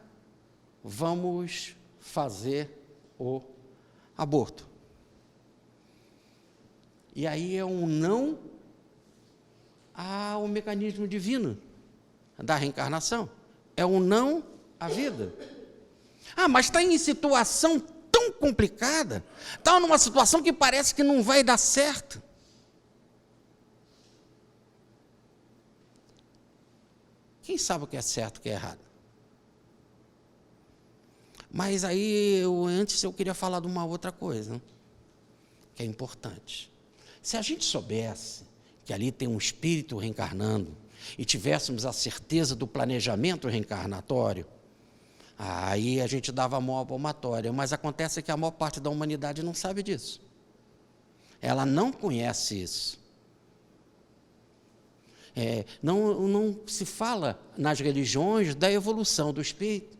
Vamos fazer o aborto. E aí é um não ao mecanismo divino da reencarnação. É um não à vida. Mas está em situação tão complicada, está numa situação que parece que não vai dar certo. quem sabe o que é certo e o que é errado? Mas aí, antes eu queria falar de uma outra coisa, que é importante. Se a gente soubesse que ali tem um espírito reencarnando e tivéssemos a certeza do planejamento reencarnatório, aí a gente dava a mão à palmatória. Mas acontece que a maior parte da humanidade não sabe disso. Ela não conhece isso. Não se fala nas religiões da evolução do espírito.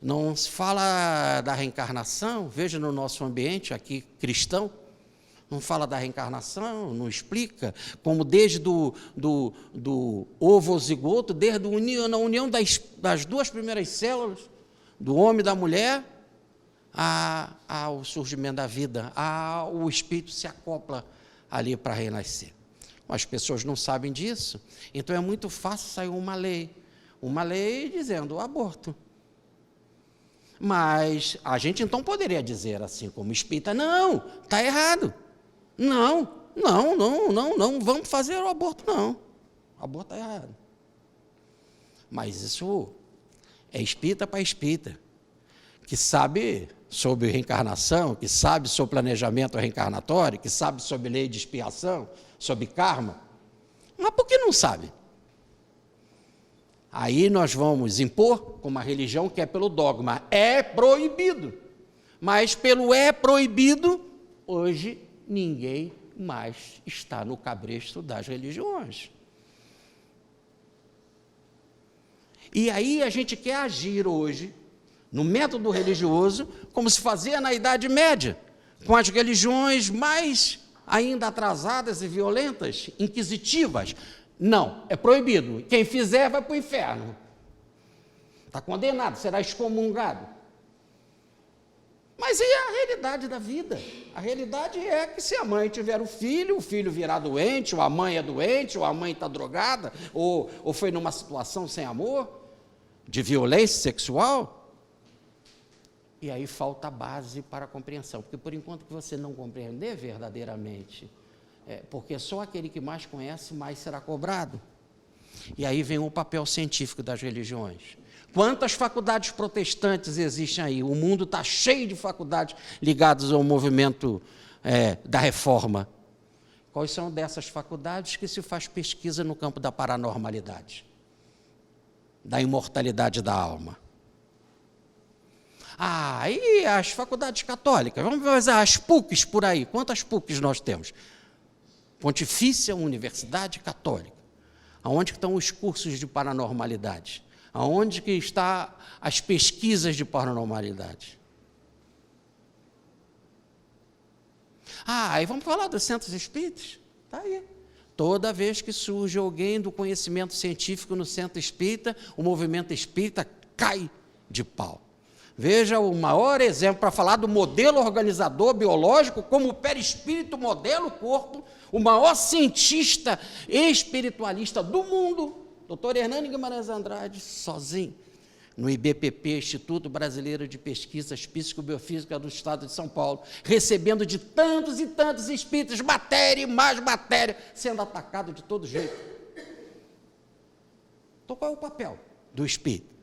Não se fala da reencarnação. Veja no nosso ambiente aqui cristão, não fala da reencarnação, não explica como desde do ovo ao zigoto, desde a união das duas primeiras células, do homem e da mulher, ao surgimento da vida, o espírito se acopla ali para renascer. As pessoas não sabem disso, então é muito fácil sair uma lei dizendo o aborto. Mas a gente então poderia dizer assim, como espírita, não, está errado. Não, vamos fazer o aborto, não. O aborto está errado. Mas isso é espírita para espírita, que sabe sobre reencarnação, que sabe sobre planejamento reencarnatório, que sabe sobre lei de expiação, sobre karma. Mas por que não sabe? Aí nós vamos impor como uma religião que é pelo dogma. É proibido. Mas pelo é proibido, hoje ninguém mais está no cabresto das religiões. E aí a gente quer agir hoje, no método religioso, como se fazia na Idade Média, com as religiões mais ainda atrasadas e violentas, inquisitivas. Não, é proibido. Quem fizer vai para o inferno. Está condenado, será excomungado. Mas e a realidade da vida? A realidade é que se a mãe tiver o filho virar doente, ou a mãe é doente, ou a mãe está drogada, ou foi numa situação sem amor, de violência sexual, e aí falta base para a compreensão, porque por enquanto que você não compreender verdadeiramente, porque só aquele que mais conhece, mais será cobrado. E aí vem o papel científico das religiões. Quantas faculdades protestantes existem aí? O mundo está cheio de faculdades ligadas ao movimento da reforma. Quais são dessas faculdades que se faz pesquisa no campo da paranormalidade, da imortalidade da alma? E as faculdades católicas? Vamos ver as PUCs por aí. Quantas PUCs nós temos? Pontifícia Universidade Católica. Aonde estão os cursos de paranormalidade? Aonde que estão as pesquisas de paranormalidade? E vamos falar dos centros espíritas? Está aí. Toda vez que surge alguém do conhecimento científico no centro espírita, o movimento espírita cai de pau. Veja o maior exemplo para falar do modelo organizador biológico, como o perispírito modela o corpo, o maior cientista espiritualista do mundo, Dr. Hernani Guimarães Andrade, sozinho, no IBPP, Instituto Brasileiro de Pesquisas Psicobiofísicas do Estado de São Paulo, recebendo de tantos e tantos espíritos matéria e mais matéria, sendo atacado de todo jeito. Então, qual é o papel do espírito?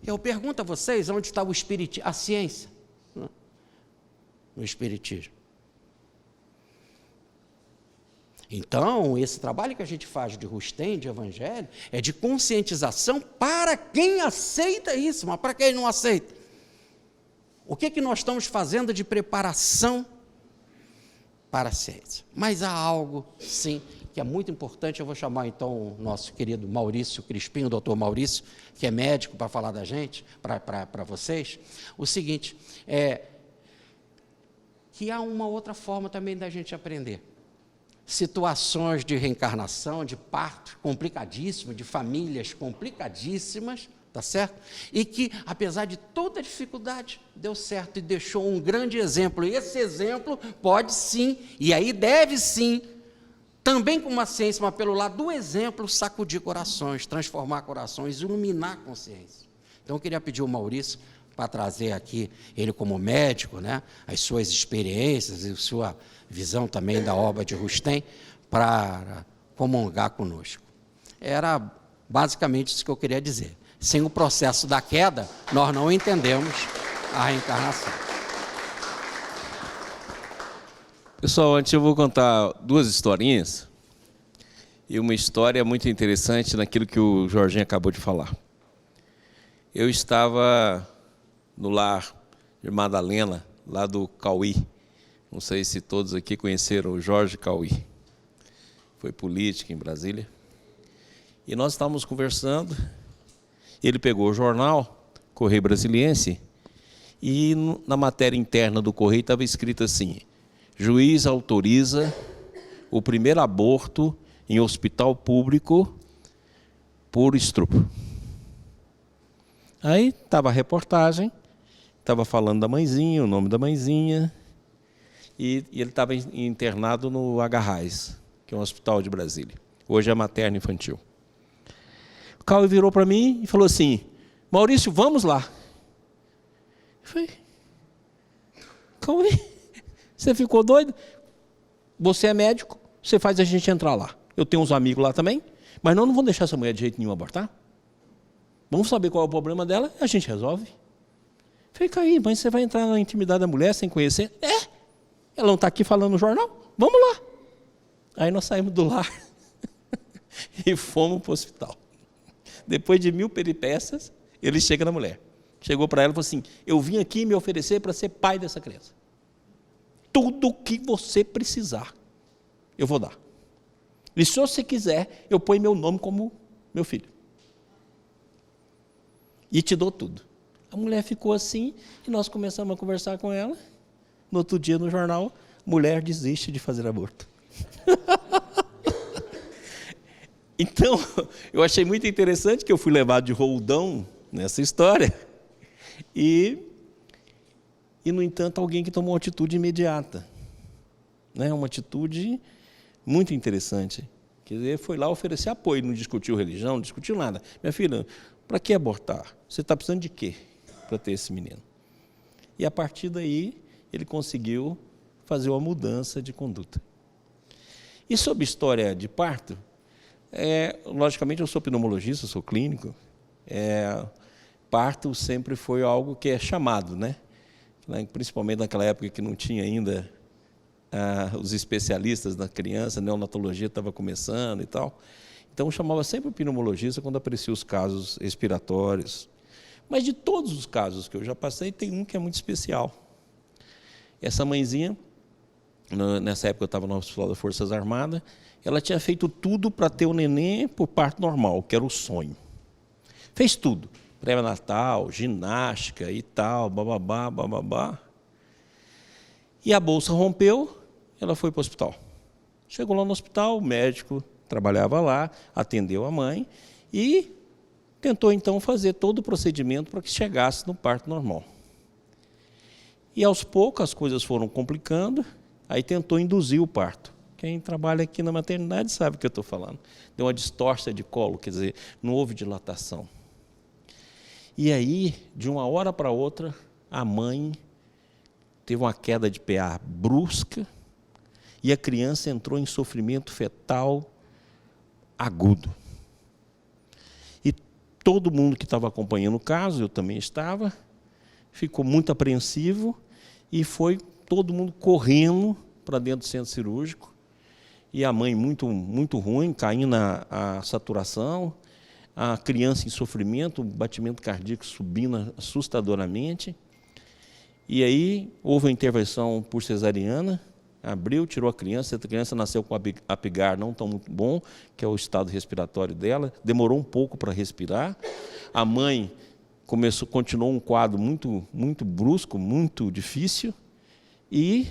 Eu pergunto a vocês, onde está o espiritismo, a ciência, no espiritismo? Então, esse trabalho que a gente faz de Rustem, de evangelho, é de conscientização para quem aceita isso, mas para quem não aceita. O que nós estamos fazendo de preparação para a ciência? Mas há algo, sim, que é muito importante. Eu vou chamar então o nosso querido Maurício Crispim, o doutor Maurício, que é médico, para falar da gente, para vocês. O seguinte, que há uma outra forma também da gente aprender. Situações de reencarnação, de parto complicadíssimas, de famílias complicadíssimas, tá certo? E que, apesar de toda a dificuldade, deu certo e deixou um grande exemplo. E esse exemplo pode sim, e aí deve sim, também com uma ciência, mas pelo lado do exemplo, sacudir corações, transformar corações, iluminar a consciência. Então, eu queria pedir ao Maurício para trazer aqui, ele como médico, né, as suas experiências e sua visão também da obra de Rustem, para comungar conosco. Era basicamente isso que eu queria dizer. Sem o processo da queda, nós não entendemos a reencarnação. Pessoal, antes eu vou contar duas historinhas. E uma história muito interessante naquilo que o Jorginho acabou de falar. Eu estava no lar de Madalena, lá do Cauí. Não sei se todos aqui conheceram o Jorge Cauí. Foi político em Brasília. E nós estávamos conversando. Ele pegou o jornal, Correio Brasiliense, e na matéria interna do Correio estava escrito assim: juiz autoriza o primeiro aborto em hospital público por estupro. Aí estava a reportagem, estava falando da mãezinha, o nome da mãezinha, e ele estava internado no Agarrás, que é um hospital de Brasília. Hoje é materno infantil. O Cauê virou para mim e falou assim: Maurício, vamos lá. Eu falei: Cauê, você ficou doido? Você é médico, você faz a gente entrar lá. Eu tenho uns amigos lá também, mas não vamos deixar essa mulher de jeito nenhum abortar. Vamos saber qual é o problema dela e a gente resolve. Falei: Caí, mas você vai entrar na intimidade da mulher sem conhecer? Ela não está aqui falando no jornal? Vamos lá. Aí nós saímos do lar e fomos para o hospital. Depois de 1000 peripécias, ele chega na mulher. Chegou para ela e falou assim: eu vim aqui me oferecer para ser pai dessa criança. Tudo o que você precisar, eu vou dar. E se você quiser, eu ponho meu nome como meu filho. E te dou tudo. A mulher ficou assim, e nós começamos a conversar com ela. No outro dia, no jornal, mulher desiste de fazer aborto. Então, eu achei muito interessante que eu fui levado de roldão nessa história. E no entanto, alguém que tomou uma atitude imediata. Uma atitude muito interessante. Quer dizer, foi lá oferecer apoio, não discutiu religião, não discutiu nada. Minha filha, para que abortar? Você está precisando de quê para ter esse menino? E a partir daí, ele conseguiu fazer uma mudança de conduta. E sobre história de parto, logicamente eu sou pneumologista, sou clínico, parto sempre foi algo que é chamado, né? Principalmente naquela época que não tinha ainda os especialistas da criança, a neonatologia estava começando e tal. Então, eu chamava sempre o pneumologista quando apareciam os casos respiratórios. Mas de todos os casos que eu já passei, tem um que é muito especial. Essa mãezinha, nessa época eu estava no Hospital das Forças Armadas, ela tinha feito tudo para ter o neném por parto normal, que era o sonho. Fez tudo. Pré-natal, ginástica e tal, bababá, bababá. E a bolsa rompeu, ela foi para o hospital. Chegou lá no hospital, o médico trabalhava lá, atendeu a mãe e tentou então fazer todo o procedimento para que chegasse no parto normal. E aos poucos as coisas foram complicando, aí tentou induzir o parto. Quem trabalha aqui na maternidade sabe o que eu estou falando. Deu uma distorção de colo, quer dizer, não houve dilatação. E aí, de uma hora para outra, a mãe teve uma queda de PA brusca e a criança entrou em sofrimento fetal agudo. E todo mundo que estava acompanhando o caso, eu também estava, ficou muito apreensivo e foi todo mundo correndo para dentro do centro cirúrgico. E a mãe muito, muito ruim, caindo a saturação, a criança em sofrimento, o batimento cardíaco subindo assustadoramente. E aí houve uma intervenção por cesariana, abriu, tirou a criança nasceu com apigar não tão muito bom, que é o estado respiratório dela, demorou um pouco para respirar. A mãe continuou um quadro muito, muito brusco, muito difícil, e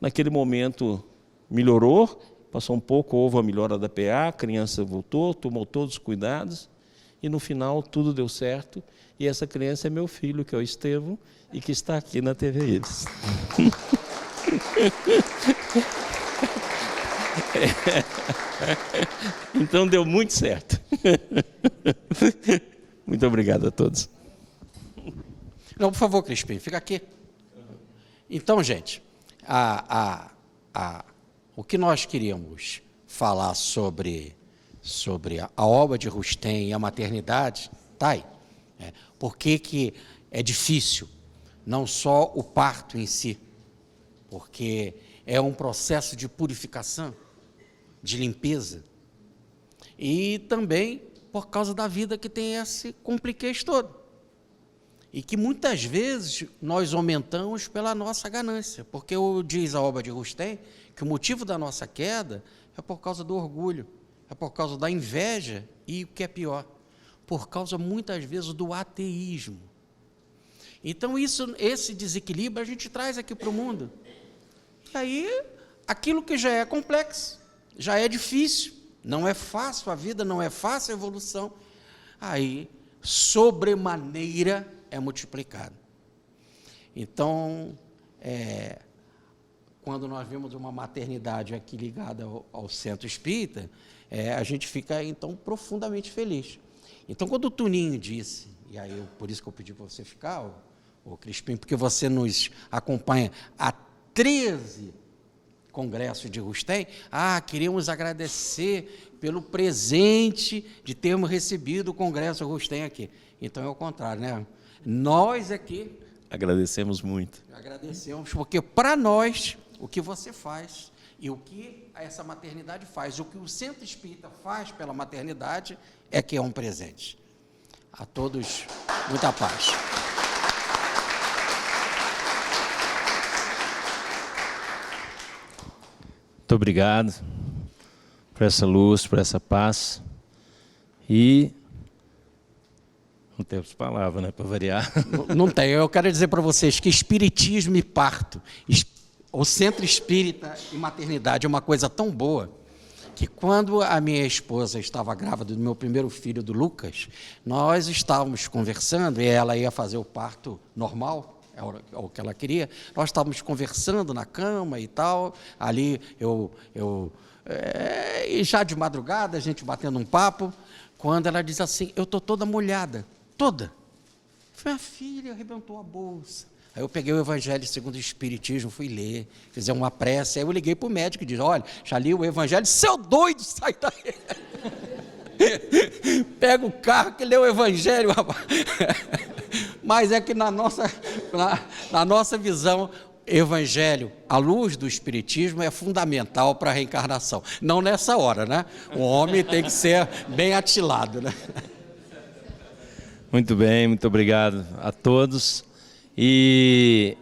naquele momento melhorou, passou um pouco, houve a melhora da PA, a criança voltou, tomou todos os cuidados, e no final tudo deu certo, e essa criança é meu filho, que é o Estevão, e que está aqui na TV Eles. Então deu muito certo. Muito obrigado a todos. Não, por favor, Crispim, fica aqui. Então, gente, o que nós queríamos falar sobre a obra de Rustem e a maternidade, está aí. Por que é difícil? Não só o parto em si, porque é um processo de purificação, de limpeza, e também por causa da vida que tem esse compliquez todo. E que muitas vezes nós aumentamos pela nossa ganância, porque diz a obra de Rustem que o motivo da nossa queda é por causa do orgulho, é por causa da inveja e, o que é pior, por causa muitas vezes do ateísmo. Então esse desequilíbrio a gente traz aqui para o mundo. E aí, aquilo que já é complexo, já é difícil, não é fácil, a vida não é fácil, a evolução, aí, sobremaneira, é multiplicado. Então, quando nós vemos uma maternidade aqui ligada ao centro espírita, a gente fica, então, profundamente feliz. Então, quando o Tuninho disse, e aí por isso que eu pedi para você ficar, o Crispim, porque você nos acompanha há 13 congressos de Rustem, queríamos agradecer pelo presente de termos recebido o congresso Rustem aqui. Então é o contrário, né? Nós aqui agradecemos muito. Agradecemos, porque para nós, o que você faz e o que essa maternidade faz, o que o Centro Espírita faz pela maternidade, é que é um presente. A todos, muita paz. Muito obrigado por essa luz, por essa paz. E não temos palavra, né, para variar. Não tem. Eu quero dizer para vocês que espiritismo e parto, o centro espírita e maternidade é uma coisa tão boa que quando a minha esposa estava grávida do meu primeiro filho, do Lucas, nós estávamos conversando e ela ia fazer o parto normal, é o que ela queria. Nós estávamos conversando na cama e tal, ali e já de madrugada, a gente batendo um papo, quando ela diz assim, eu estou toda molhada, toda. Minha filha arrebentou a bolsa. Aí eu peguei o Evangelho segundo o Espiritismo, fui ler, fizer uma prece, aí eu liguei para o médico e disse, olha, já li o Evangelho, seu doido, sai daí. Pega o carro que lê o Evangelho, rapaz. Mas é que na nossa visão, Evangelho, à luz do Espiritismo, é fundamental para a reencarnação. Não nessa hora, né? O homem tem que ser bem atilado, né? Muito bem, muito obrigado a todos. E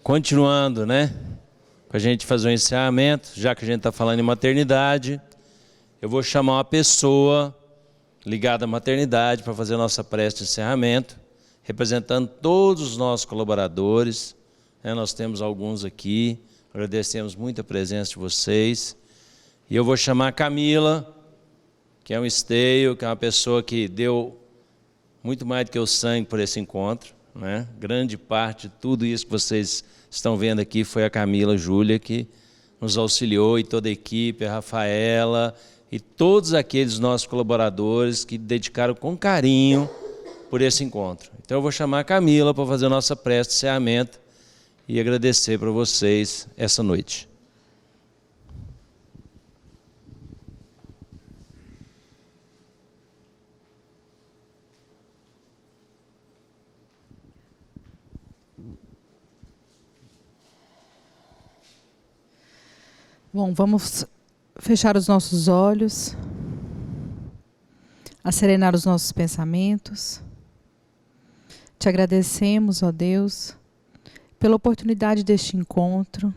continuando, né? Para a gente fazer um encerramento, já que a gente está falando em maternidade, eu vou chamar uma pessoa ligada à maternidade para fazer a nossa prece de encerramento, representando todos os nossos colaboradores, né? Nós temos alguns aqui, agradecemos muito a presença de vocês. E eu vou chamar a Camila, que é um esteio, que é uma pessoa que deu muito mais do que o sangue por esse encontro, né? Grande parte de tudo isso que vocês estão vendo aqui foi a Camila Júlia que nos auxiliou, e toda a equipe, a Rafaela e todos aqueles nossos colaboradores que dedicaram com carinho por esse encontro. Então eu vou chamar a Camila para fazer a nossa prece de encerramento e agradecer para vocês essa noite. Bom, vamos fechar os nossos olhos, acerenar os nossos pensamentos. Te agradecemos, ó Deus, pela oportunidade deste encontro,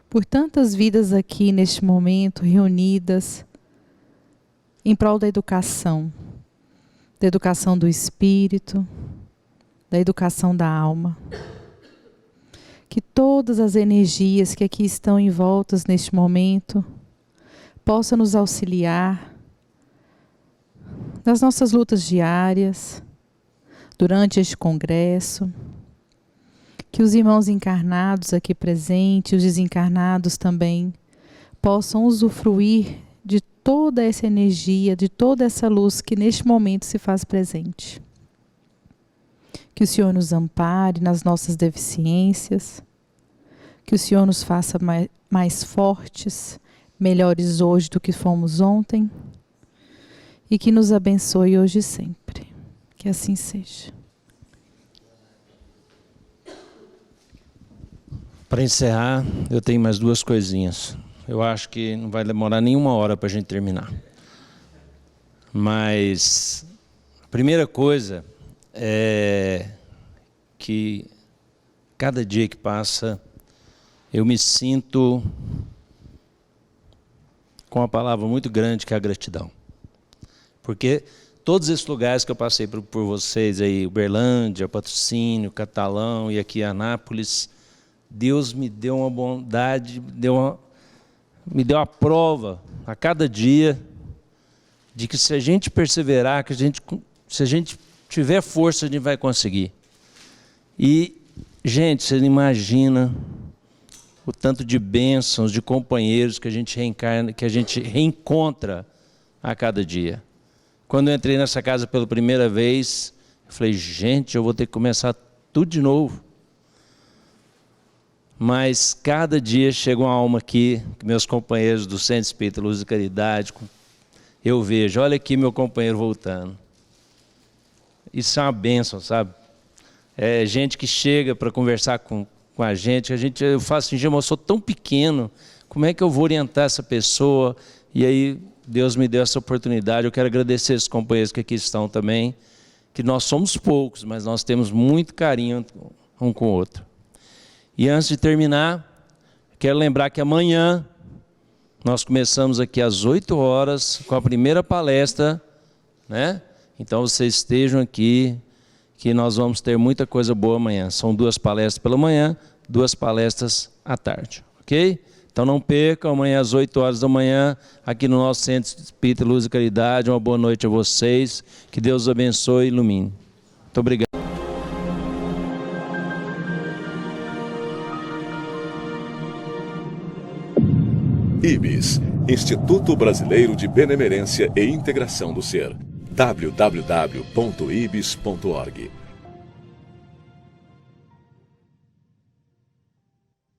por tantas vidas aqui neste momento reunidas em prol da educação do espírito, da educação da alma. Que todas as energias que aqui estão envoltas neste momento possam nos auxiliar nas nossas lutas diárias, durante este congresso. Que os irmãos encarnados aqui presentes, os desencarnados também, possam usufruir de toda essa energia, de toda essa luz que neste momento se faz presente. Que o Senhor nos ampare nas nossas deficiências, que o Senhor nos faça mais fortes, melhores hoje do que fomos ontem, e que nos abençoe hoje e sempre. Que assim seja. Para encerrar, eu tenho mais 2 coisinhas. Eu acho que não vai demorar nenhuma hora para a gente terminar. Mas a primeira coisa é que cada dia que passa, eu me sinto com uma palavra muito grande que é a gratidão. Porque todos esses lugares que eu passei por vocês aí, Uberlândia, Patrocínio, Catalão e aqui Anápolis, Deus me deu uma bondade, me deu a prova a cada dia de que se a gente perseverar, se a gente tiver força, a gente vai conseguir. E, gente, você não imagina o tanto de bênçãos, de companheiros que a gente reencontra a cada dia. Quando eu entrei nessa casa pela primeira vez, eu falei, gente, eu vou ter que começar tudo de novo. Mas cada dia chega uma alma aqui, meus companheiros do Centro Espírita Luz e Caridade, eu vejo, olha aqui meu companheiro voltando. Isso é uma bênção, sabe? É gente que chega para conversar com a gente, eu faço assim, eu sou tão pequeno, como é que eu vou orientar essa pessoa? E aí Deus me deu essa oportunidade, eu quero agradecer esses companheiros que aqui estão também, que nós somos poucos, mas nós temos muito carinho um com o outro. E antes de terminar, quero lembrar que amanhã nós começamos aqui às 8 horas com a primeira palestra, né? Então vocês estejam aqui, que nós vamos ter muita coisa boa amanhã. São 2 palestras pela manhã, 2 palestras à tarde, ok? Então não percam, amanhã às 8 horas da manhã, aqui no nosso Centro Espírita Luz e Caridade. Uma boa noite a vocês, que Deus os abençoe e ilumine. Muito obrigado. IBS, Instituto Brasileiro de Benemerência e Integração do Ser. www.ibis.org